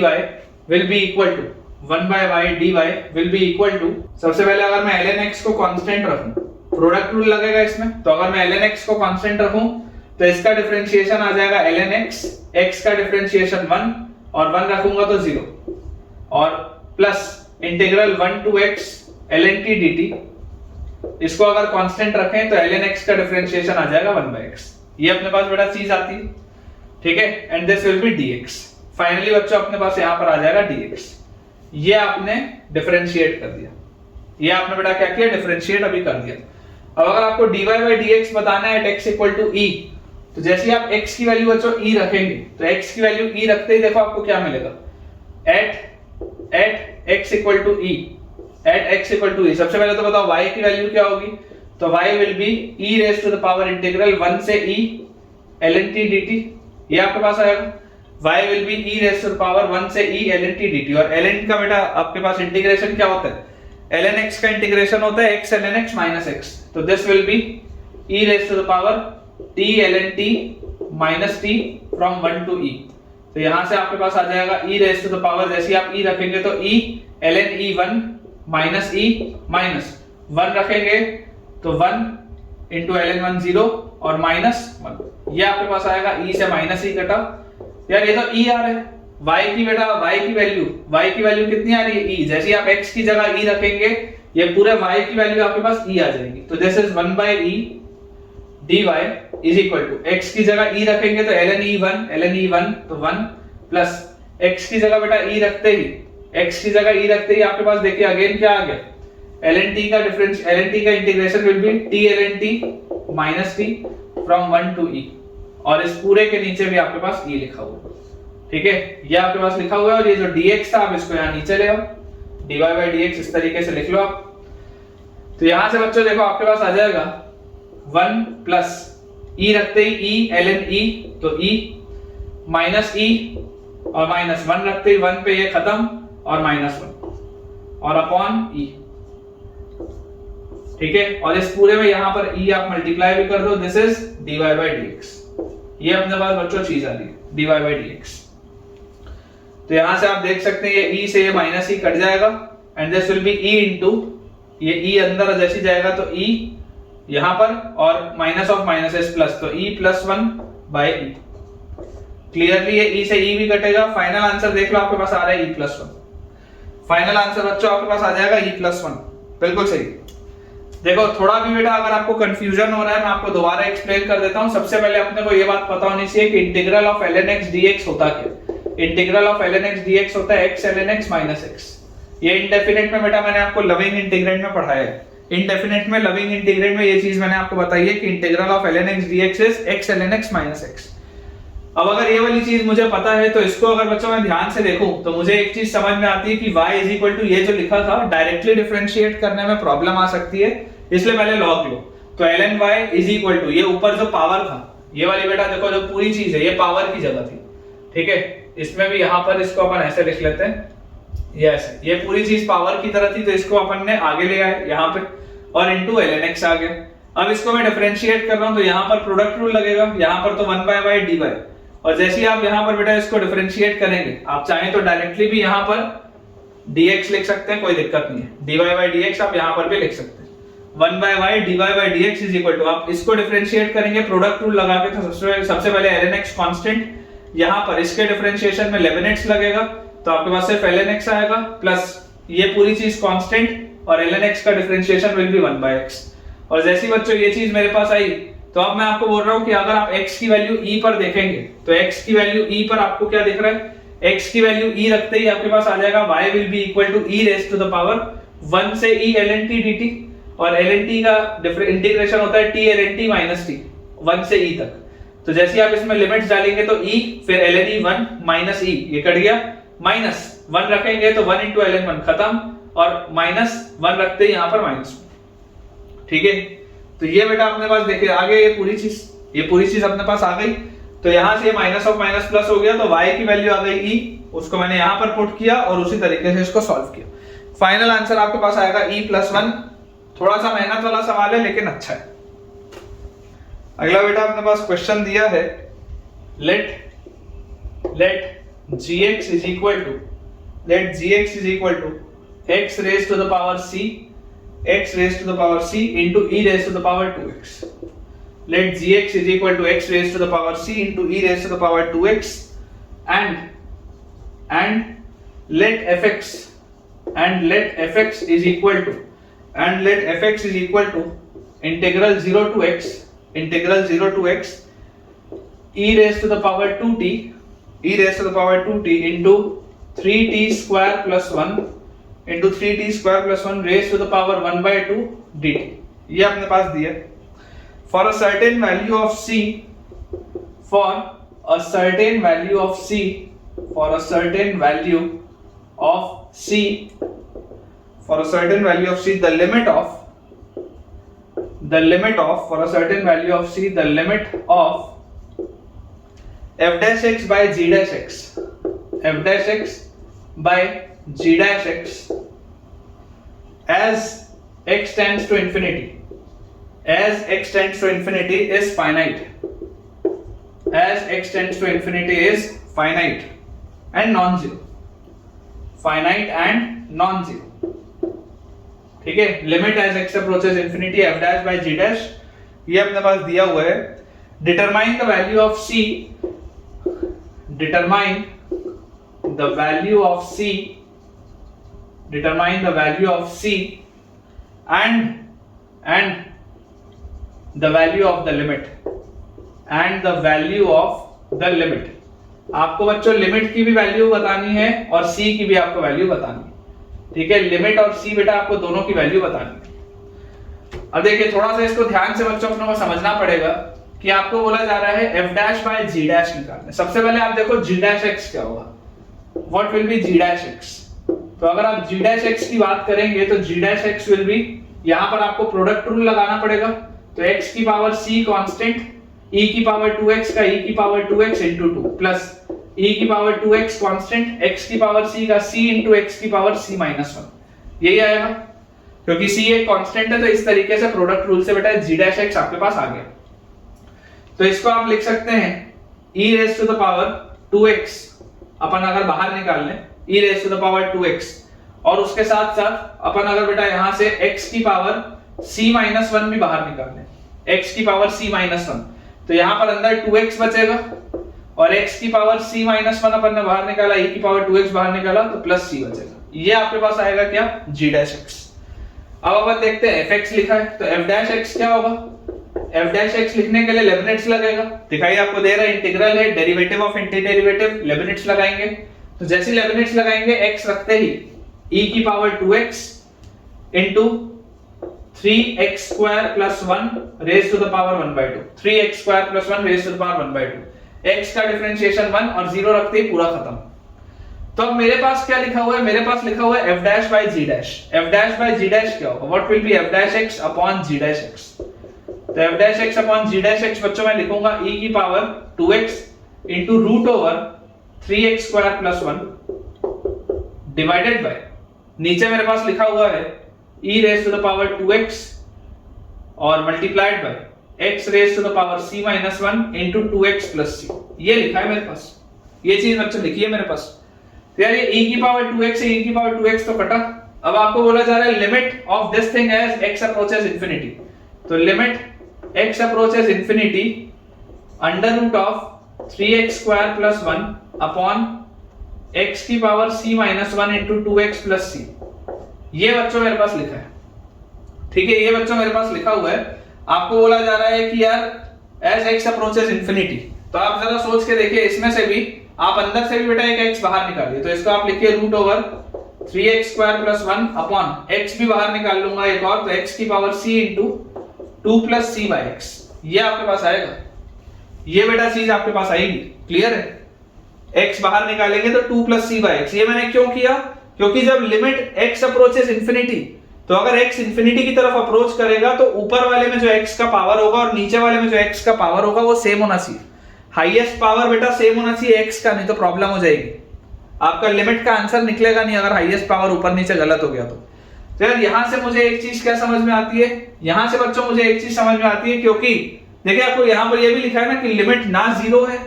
will be equal to 1/y dy will be equal to, सबसे पहले अगर मैं ln x को कांस्टेंट रखूं, प्रोडक्ट रूल लगेगा इसमें, तो अगर मैं ln x को कांस्टेंट रखूं तो इसका डिफरेंशिएशन आ जाएगा ln x, x का डिफरेंशिएशन 1 और 1 रखूंगा तो 0, और plus integral 1 to x ln t dt, इसको अगर कांस्टेंट रखें तो ln x का डिफरेंशिएशन आ जाएगा 1/x। ये अपने पास बड़ा चीज आती है, ठीक है, and this will B dx। Finally बच्चों अपने पास यहां पर आ जाएगा dx। ये आपने डिफरेंशिएट कर दिया, ये आपने बेटा क्या किया, डिफरेंशिएट अभी कर दिया। अब अगर आपको dy by dx बताना है at x equal to e, तो जैसे ही आप x की वैल्यू बच्चों e रखेंगे तो x की वैल्यू e रखते ही देखो आपको क्या मिलेगा, at x equal to e, at x equal to e। सबसे पहले तो बताओ y की वैल्यू क्या होगी, तो y will be e raised to the power integral 1 से e ln t dt, ये आपके पास आएगा। y will be e raised to the power 1 से e ln t dt, और ln का बेटा आपके पास इंटीग्रेशन क्या होता है, ln x का इंटीग्रेशन होता है x ln x minus x, तो this will B e raised to the power t ln t minus t from 1 to e। तो यहां से आपके पास आ जाएगा e raised to the power, जैसे ही आप e रखेंगे तो e ln e1 minus e minus 1 रखेंगे तो 1 into ln 1 0 और माइनस 1, ये आपके पास आएगा e से माइनस e कटा। यार ये तो e आ रहा है, y की बेटा y की वैल्यू कितनी आ रही है e, जैसे ही आप x की जगह e रखेंगे ये पूरे y की वैल्यू आपके पास e आ जाएगी, तो this is 1/e dy is equal to, x की जगह e रखेंगे तो ln e1 तो 1 प्लस x की जगह बेटा e रखते ही आपके पास देखिए अगेन क्या आ गया, ln t का integration will be t ln t minus t from 1 to e, और इस पूरे के नीचे भी आपके पास e लिखा हुआ है, ठीक है, ये आपके पास लिखा हुआ है। और ये जो dx था आप इसको यहाँ नीचे ले आओ, dy by dx इस तरीके से लिख लो आप। तो यहां से बच्चों देखो आपके पास आ जाएगा 1 प्लस e रखते ही e ln e तो e माइनस e और माइनस 1 रखते ही 1 पे ये खत्म और माइनस 1 और अपॉन e, ठीक है, और इस पूरे में यहां पर e आप मल्टीप्लाई भी कर दो, this is dy by dx। ये अपने पास बच्चों चीज आ रही है dy by dx। तो यहां से आप देख सकते हैं ये e से ये माइनस e कट जाएगा and this will B e into, ये e अंदर जैसे जाएगा तो e यहां पर और minus of minus is plus, तो e plus 1 by e। Clearly ये e से e भी कटेगा। फाइनल आंसर देख लो आपके पास आ रहा है e प्लस 1। फाइनल आंसर बच्चों आपके पास आ जाएगा e प्लस 1, बिल्कुल सही। देखो थोड़ा भी बेटा अगर आपको कंफ्यूजन हो रहा है मैं आपको दोबारा एक्सप्लेन कर देता हूं। सबसे पहले अपने को ये बात पता होनी चाहिए कि integral of ln x dx होता क्या। Integral of ln x dx होता है x ln x minus x। ये इंडेफिनेट में बेटा मैंने आपको लविंग इंटीग्रेंड में पढ़ाया है। इंडेफिनेट में लविंग इंटीग्रेंड में ये चीज मैंने आपको बताई है कि integral of ln x dx is x ln x minus x। अब अगर ये वाली चीज मुझे पता है तो इसको अगर बच्चों मैं ध्यान से देखूं तो मुझे एक चीज समझ में आती है कि y इज इक्वल टू ये जो लिखा था डायरेक्टली डिफरेंशिएट करने में प्रॉब्लम आ सकती है, इसलिए पहले लॉग लो। तो ln y is equal to ये ऊपर जो पावर था ये वाली बेटा देखो जो पूरी चीज है ये पावर की जगह थी, ठीक है, इसमें भी यहाँ पर इसको अपन ऐसे लिख लेते हैं, ये ऐसे, ये पूरी चीज पावर की तरह थी तो इसको अपन ने आगे ले आए यहाँ पे और इनटू ln x आ गया। अब इसको मैं डिफरेंशिएट कर रहा हूँ तो यहाँ पर प्रोडक्ट रूल लगेगा, यहाँ पर तो 1/y dy, और जैसे ही आप यहाँ पर बेटा इसको डिफरेंशिएट करेंगे आप चाहें तो डायरेक्टली भी यहाँ पर dx लिख सकते हैं, कोई दिक्कत नहीं है। dy by dx आप यहाँ पर भी लिख सकते हैं। 1/y dy by dx is equal to, आप इसको डिफरेंशिएट करेंगे प्रोडक्ट रूल लगा के, तो सबसे पहले ln x कांस्टेंट, यहाँ पर इसके डिफरेंशिएशन में ln x लगेगा तो आपके पास सिर्फ ln x आएगा प्लस ये पूरी चीज कांस्टेंट और ln x का डिफरेंशिएशन विल बी 1/x। और जैसी बच्चों ये चीज मेरे पास आई तो अब मैं आपको बोल रहा हूँ कि अगर आप x की वैल्यू e पर देखेंगे तो x की वैल्यू e पर आपको क्या दिख रहा है, x की वैल्यू e रखते ही आपके पास आ जाएगा y will be equal to e raise to the power 1 से e ln t dt, और ln t का इंटीग्रेशन होता है t ln t minus t 1 से e तक। तो जैसे आप इसमें लिमिट्स डालेंगे तो e फिर ln e1 माइनस e, ये कट गया, माइनस 1 रखेंगे तो 1 into ln 1 खत्म और माइनस 1 रखते ही यहाँ पर माइनस, ठीक है। तो ये बेटा अपने पास देखिए आगे ये पूरी चीज अपने पास आ गई। तो यहाँ से माइनस ऑफ माइनस प्लस हो गया तो y की वैल्यू आ गई e, उसको मैंने यहाँ पर पुट किया और उसी तरीके से इसको सॉल्व किया। फाइनल आंसर आपके पास आएगा e प्लस 1। थोड़ा सा मेहनत वाला सवाल है लेकिन अच्छा है। अगला बेटा अपने पास क्वेश्चन दिया है, late gx is equal to x raised to the power c into e raised to the power 2x. Let gx is equal to x raised to the power c into e raised to the power 2x and let fx is equal to integral 0 to x e raised to the power 2t into 3t square plus 1 raised to the power 1 by 2 dt. ये अपने पास दिया for a certain value of c the limit of f dash x by g dash x as x tends to infinity is finite and non-zero. ठीक है, limit as x approaches infinity f dash by g dash, ये अपने पास दिया हुआ है. Determine the value of c and the value of the limit. आपको बच्चों लिमिट की भी वैल्यू बतानी है और c की भी आपको वैल्यू बतानी है. ठीक है, लिमिट और c बेटा आपको दोनों की वैल्यू बतानी है. अब देखिए थोड़ा सा इसको ध्यान से बच्चों अपने को समझना पड़ेगा कि आपको बोला जा रहा है f dash by g dash निकालना. सबसे पहले आप देखो g डैश x क्या होगा, what will be g dash x. तो अगर आप g डैश x की बात करेंगे तो g dash x will B, यहां पर आपको प्रोडक्ट रूल लगाना पड़ेगा. तो x की पावर c कांस्टेंट, e की पावर 2x का e की power 2x into 2 plus e की पावर 2x कांस्टेंट, x की पावर c का c into x की पावर c minus 1. यही आएगा क्योंकि c एक कांस्टेंट है. तो इस तरीके से प्रोडक्ट रूल से बेटा g डैश x आपके पास आ गया. तो इसको आप लिख सकते हैं e raised to the power 2x, अपन अगर बाहर निकाल लें e raised to the power 2x, और उसके साथ साथ अपन अगर बेटा यहां से x की पावर c minus 1 भी बाहर निकाल लें, x की पावर c minus 1, तो यहां पर अंदर 2x बचेगा और x की पावर c minus 1 अपन ने बाहर निकाला, e की पावर 2x बाहर निकाला तो प्लस c बचेगा. ये आपके पास आएगा क्या, g डैश x. अब अपन देखते हैं fx लिखा है तो f डैश x क्या होगा. f डैश x लिखने के लिए लेबनिट्ज लगेगा. दिखाई आपको दे रहा है, इंटीग्रल है, डेरिवेटिव ऑफ एंटीडेरिवेटिव, लेबनिट्ज लगाएंगे. तो जैसे ही लेबनिट्ज लगाएंगे x रखते ही e की power 2x into 3x square plus 1 raised to the power 1 by 2. 3x square plus 1 raised to the power 1 by 2. x का डिफरेंशिएशन 1 और 0 रखते ही पूरा खत्म. तो अब मेरे पास क्या लिखा हुआ है, मेरे पास लिखा हुआ है f dash by g dash. f dash by g dash क्या होगा, what will be f dash x upon g dash x. तो f dash x upon g dash x बच्चों मैं लिखूंगा e की power 2x into root over 3x square plus 1 divided by, नीचे मेरे पास लिखा हुआ है e raised to the power 2x और multiplied by x raised to the power c minus 1 into 2x plus c. ये लिखा है मेरे पास, ये चीज बच्चों लिखी है मेरे पास. तो यार ये e की पावर 2x से e की पावर 2x तो कटा. अब आपको बोला जा रहा है limit of this thing as x approaches infinity. तो limit x approaches infinity under root of 3x square plus 1 upon x की power c minus 1 into 2x plus c. ये बच्चों मेरे पास लिखा है. ठीक है, ये बच्चों मेरे पास लिखा हुआ है. आपको बोला जा रहा है कि यार as x approaches infinity. तो आप जरा सोच के देखिए, इसमें से भी आप अंदर से भी बेटा एक x बाहर निकालिए. तो इसको आप लिखिए root over 3x square plus 1 upon x भी बाहर निकाल लूंगा एक और, तो x की power c into 2 plus c by x. ये आपके पास आएगा, ये बेटा चीज आपके पास आएगी. क्लियर है, x बाहर निकालेंगे तो 2 plus c by x. ये मैंने क्यों किया, क्योंकि जब लिमिट x अप्रोचेस इंफिनिटी, तो अगर x इंफिनिटी की तरफ अप्रोच करेगा तो ऊपर वाले में जो x का पावर होगा और नीचे वाले में जो x का पावर होगा वो सेम होना चाहिए. हाईएस्ट पावर बेटा सेम होना चाहिए x का, नहीं तो प्रॉब्लम हो जाएगी. आपका लिमिट का आंसर निकलेगा नहीं अगर हाईएस्ट पावर ऊपर नीचे गलत हो गया तो. यार यहां से मुझे एक चीज क्या समझ में आती है, यहां से बच्चों मुझे एक चीज समझ में आती है, क्योंकि देखिए आपको यहां पर ये भी लिखा है ना कि लिमिट ना जीरो है,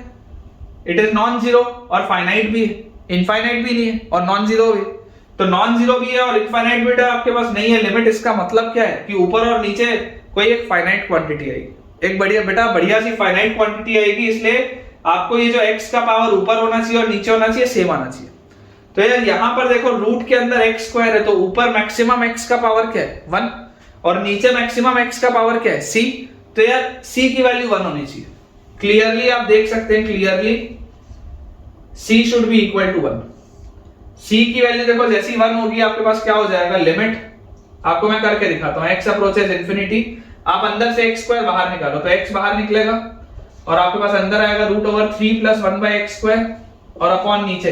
इट इज नॉन जीरो, और फाइनाइट भी है, इनफाइनाइट भी नहीं है और नॉन जीरो भी। तो नॉन जीरो भी है और इनफाइनाइट भी आपके पास नहीं है लिमिट, इसका मतलब क्या है कि ऊपर और नीचे कोई एक फाइनाइट क्वांटिटी आएगी, एक बढ़िया सी फाइनाइट क्वांटिटी आएगी। इसलिए आपको ये जो x का पावर ऊपर होना चाहिए और नीचे होना चाहिए सेम आना चाहिए। तो यार यहां पर देखो रूट के अंदर x स्क्वायर है, तो ऊपर मैक्सिमम x का पावर क्या है 1 और नीचे मैक्सिमम x का पावर क्या है c। तो यार c की वैल्यू 1 होनी चाहिए। क्लियरली आप देख सकते हैं, clearly c should be equal to 1। c की वैल्यू देखो जैसी 1 होगी आपके पास क्या हो जाएगा, लिमिट आपको मैं करके दिखाता हूं, x अप्रोचेस इंफिनिटी, आप अंदर से x स्क्वायर बाहर निकालो तो x बाहर निकलेगा और आपके पास अंदर आएगा root over 3 plus 1 by x square और अपॉन नीचे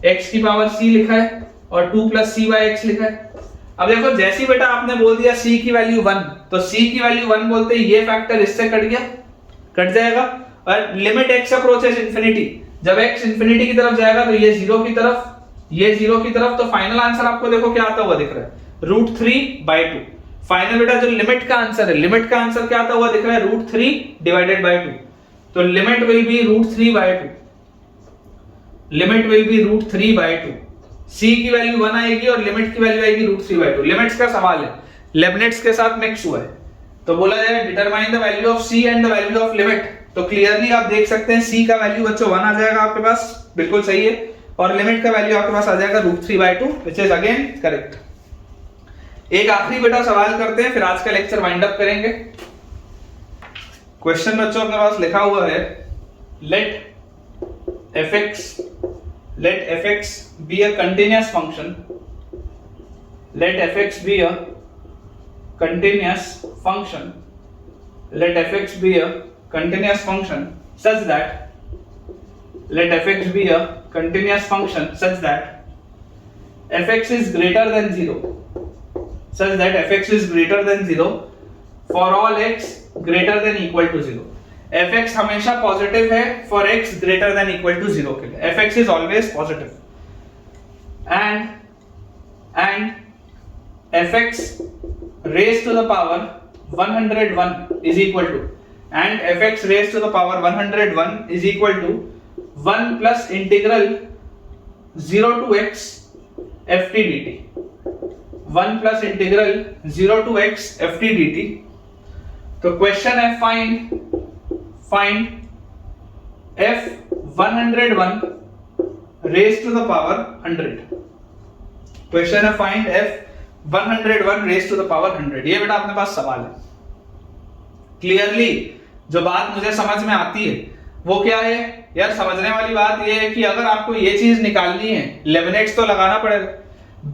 x की पावर c लिखा है और 2 प्लस c बाय x लिखा है। अब देखो जैसी बेटा आपने बोल दिया c की वैल्यू 1, तो c की वैल्यू 1 बोलते ही ये फैक्टर इससे कट गया, कट जाएगा। और लिमिट x अप्रोचेस इंफिनिटी, जब x इंफिनिटी की तरफ जाएगा तो ये 0 की तरफ, ये 0 की तरफ, तो फाइनल आंसर आपको देखो क्या आता हुआ दिख रहा है रूट 3/2। फाइनल बेटा जो लिमिट का आंसर है, लिमिट का आंसर क्या आता हुआ दिख रहा है रूट 3 डिवाइडेड बाय 2। तो limit will be root 3/2, limit will be root 3/2। c की वैल्यू 1 आएगी और लिमिट की वैल्यू आएगी रूट 3/2। लिमिट्स का सवाल है, लेबनिट्स के साथ मिक्स हुआ है, तो बोला जाए determine the value of c and the value of limit. तो क्लियरली आप देख सकते हैं c का वैल्यू बच्चों 1 आ जाएगा आपके पास, बिल्कुल सही है, और लिमिट का वैल्यू आपके पास आ जाएगा root 3/2 which is again correct. एक आखिरी बेटा सवाल करते हैं फिर आज का लेक्चर वाइंड अप करेंगे। क्वेश्चन बच्चों अपने पास लिखा हुआ है let fx be a continuous function, let fx be a continuous function, let fx be a continuous function such that, let fx be a continuous function such that fx is greater than 0, such that fx is greater than 0 for all x greater than equal to 0। fx हमेशा positive है for x greater than equal to 0 के लिए, fx is always positive and fx raised to the power 101 is equal to, and fx raised to the power 101 is equal to 1 plus integral 0 to x ft dt, 1 plus integral 0 to x ft dt। तो question है find f 101 raised to the power 100। Question है find f 101 raised to the power 100। ये बेटा अपने पास सवाल है। Clearly जो बात मुझे समझ में आती है वो क्या है यार, समझने वाली बात ये है कि अगर आपको ये चीज निकालनी है लेबनिट्स तो लगाना पड़ेगा,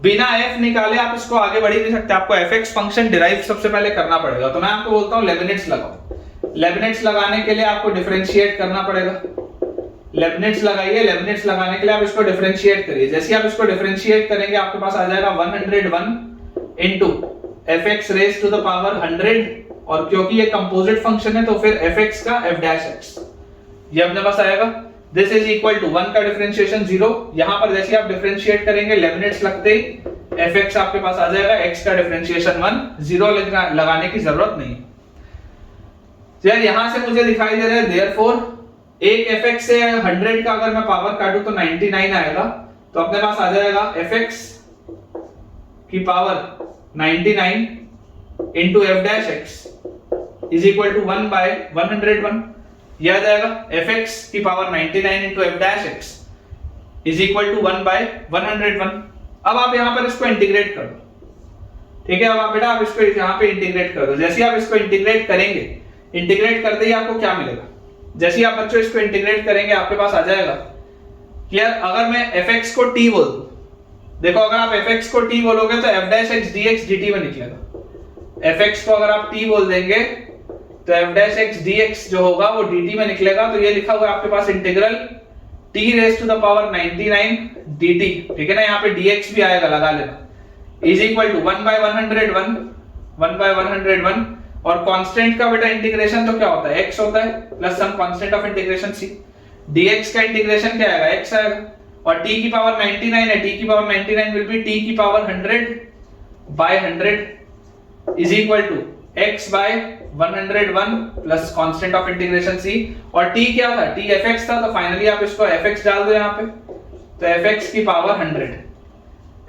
बिना f निकाले आप इसको आगे बढ़ ही नहीं सकते, आपको fx फंक्शन डिराइव सबसे पहले करना पड़ेगा। तो मैं आपको बोलता हूं लेबनिट्स लगाओ, लेबनिट्स लगाने के लिए आपको डिफरेंशिएट करना पड़ेगा, लेबनिट्स लगाइए, लेबनिट्स लगाने के लिए आप इसको डिफरेंशिएट करिए। जैसे आप इसको डिफरेंशिएट करेंगे आपके पास आ जाएगा 101 into fx raise to the power 100, और क्योंकि ये कंपोजिट फंक्शन है तो फिर fx का f डैश x ये अपने पास आएगा। दिस इज इक्वल टू 1 का डिफरेंशिएशन 0, यहां पर जैसे आप डिफरेंशिएट करेंगे लेबनिट्स लगते ही fx आपके पास आ जाएगा, x का डिफरेंशिएशन 1, 0 लगाने की जरूरत नहीं है। तो यार यहां से मुझे दिखाई दे रहा है देयरफॉर एक fx से 100 का अगर मैं पावर काटूं तो 99 आएगा, तो अपने पास आ जाएगा fx की power 99 into f dash x is equal to 1 by 101। यह आ जाएगा fx की power 99 into f dash x is equal to 1 by 101। अब आप यहां पर इसको इंटीग्रेट कर दो, ठीक है। अब आप बेटा आप इसको यहां पे इंटीग्रेट कर दो। जैसे आप इसको इंटीग्रेट करेंगे, इंटीग्रेट करते ही आपको क्या मिलेगा, जैसे आप बच्चों इसको इंटीग्रेट करेंगे आपके पास आ जाएगा कि यार अगर मैं fx को t बोल दूं, देखो अगर आप fx को t बोलोगे तो f dash x dx dt में निकलेगा। fx को अगर आप t बोल देंगे तो f डैश x dx जो होगा वो dt में निकलेगा। तो ये लिखा हुआ है आपके पास integral t raise to the power 99 dt, ठीक है ना, यहाँ पे dx भी आएगा, लगा लेना, is equal to 1 by 101, 1 by 101। और कांस्टेंट का बेटा इंटीग्रेशन तो क्या होता है, x होता है plus some constant of integration c, dx का इंटीग्रेशन क्या आएगा, x आएगा, और t की पावर 99 है, t की पावर 99 विल बी t की power 100 by 100 is equal to x by 101 plus constant of integration c, और t क्या था, t fx था, तो फाइनली आप इसको fx डाल दो यहाँ पे, तो fx की पावर 100,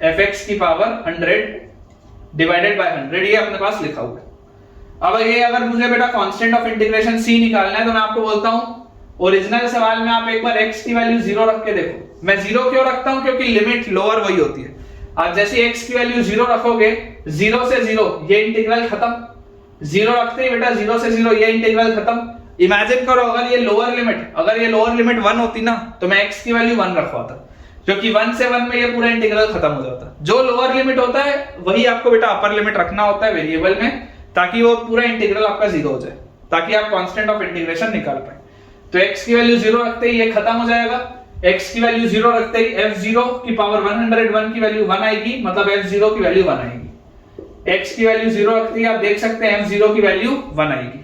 fx की पावर 100 डिवाइडेड बाय 100, ये अपने पास लिखा हुआ है। अब ये अगर मुझे बेटा कांस्टेंट ऑफ इंटीग्रेशन c निकालना है, तो मैं आपको बोलता हूं ओरिजिनल सवाल में आप एक बार x की वैल्यू 0 रख के देखो। मैं 0 क्यों रखता हूं, क्योंकि लिमिट लोअर वही होती है। आप जैसे x की वैल्यू 0 रखोगे, 0 से 0 ये इंटीग्रल खत्म, 0 रखते ही बेटा 0 से 0 ये इंटीग्रल खत्म। इमेजिन करो अगर ये लोअर लिमिट 1 होती ना, तो मैं x की वैल्यू 1 रखवाता, क्योंकि 1 से 1 में ये पूरा इंटीग्रल खत्म हो जाता। जो लोअर लिमिट होता है वही आपको बेटा अपर लिमिट रखना होता है वेरिएबल में, ताकि वो पूरा इंटीग्रल आपका 0 हो जाए, ताकि आप कांस्टेंट ऑफ इंटीग्रेशन निकाल पाए। तो x की वैल्यू 0 रखते ही ये खत्म हो जाएगा, x की वैल्यू 0 रखते ही f0 की पावर 101 की वैल्यू 1 आएगी, मतलब f0 की वैल्यू 1 आएगी। x की वैल्यू 0 रखते ही आप देख सकते हैं f0 की वैल्यू 1 आएगी।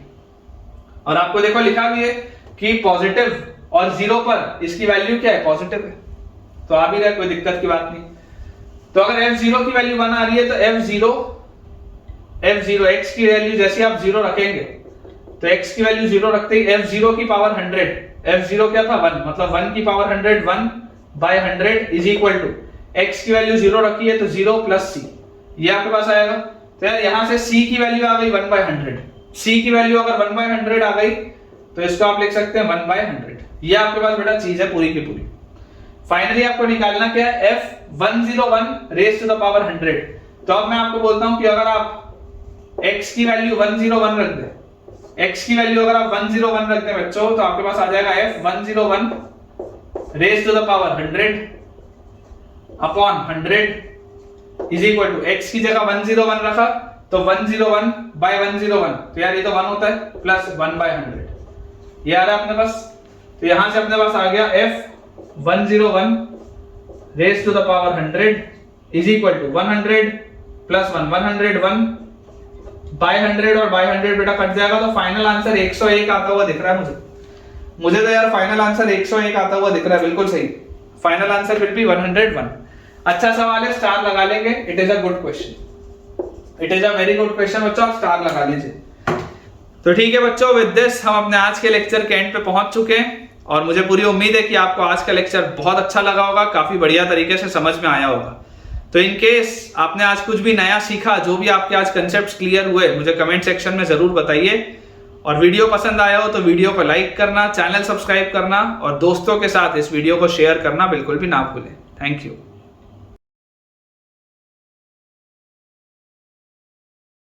और आपको देखो लिखा भी है कि पॉजिटिव और 0 पर इसकी वैल्यू क्या है, पॉजिटिव है, तो आ भी रहा है, कोई दिक्कत की बात नहीं। तो अगर f0 की वैल्यू 1 आ रही है, तो f0 x की वैल्यू जैसे आप 0 रखेंगे, तो x की वैल्यू 0 रखते ही f0 की पावर 100, f0 क्या था 1, मतलब 1 की power 100, 1 by 100 is equal to x की वैल्यू 0 रखी है तो 0 प्लस c, ये आपके पास आएगा। तो यार यहां से c की वैल्यू आ गई 1 बाय 100, c की वैल्यू अगर 1 बाय 100 आ गई तो इसको आप लिख सकते हैं 1 बाय 100। ये आपके पास बेटा चीज है पूरी की पूरी। फाइनली आपको निकालना क्या है, f101 raise to the power 100। तो अब मैं आपको बोलता हूं कि अगर आप x की वैल्यू 101 रख दे, x की वैल्यू अगर आप 101 रख दें बच्चों, तो आपके पास आ जाएगा f101 raise to the power 100 upon 100 is equal to x की जगह 101 रखा तो 101 बाय 101, तो यार ये तो 1 होता है, प्लस 1 बाय 100, ये आ रहा है अपने पास। तो यहां से अपने पास आ गया f101 raise to the power 100 is equal to 100 plus 1 101 by 100, और बाय 100 बेटा कट जाएगा, तो फाइनल आंसर 101 आता हुआ दिख रहा है मुझे तो यार फाइनल आंसर 101 आता हुआ दिख रहा है, बिल्कुल सही। Final answer will be 101। अच्छा सवाल है, स्टार लगा लेंगे, it is a good question, it is a very good question बच्चों, आप स्टार लगा लीजिए। तो ठीक है बच्चों, विद दिस हम अपने आज के लेक्चर के एंड पे पहुंच चुके हैं, और मुझे पूरी उम्मीद है कि आपको आज का लेक्चर बहुत अच्छा लगा होगा, काफी बढ़िया तरीके से समझ में आया होगा। तो इन केस आपने आज कुछ भी नया सीखा, जो भी आपके आज कंसेप्ट्स क्लियर हुए, मुझे कमेंट सेक्शन में जरूर बताइए। और वीडियो पसंद आया हो तो वीडियो को लाइक करना, चैनल सब्सक्राइब करना और दोस्तों के साथ इस वीडियो को शेयर करना बिल्कुल भी ना भूलें। Thank you.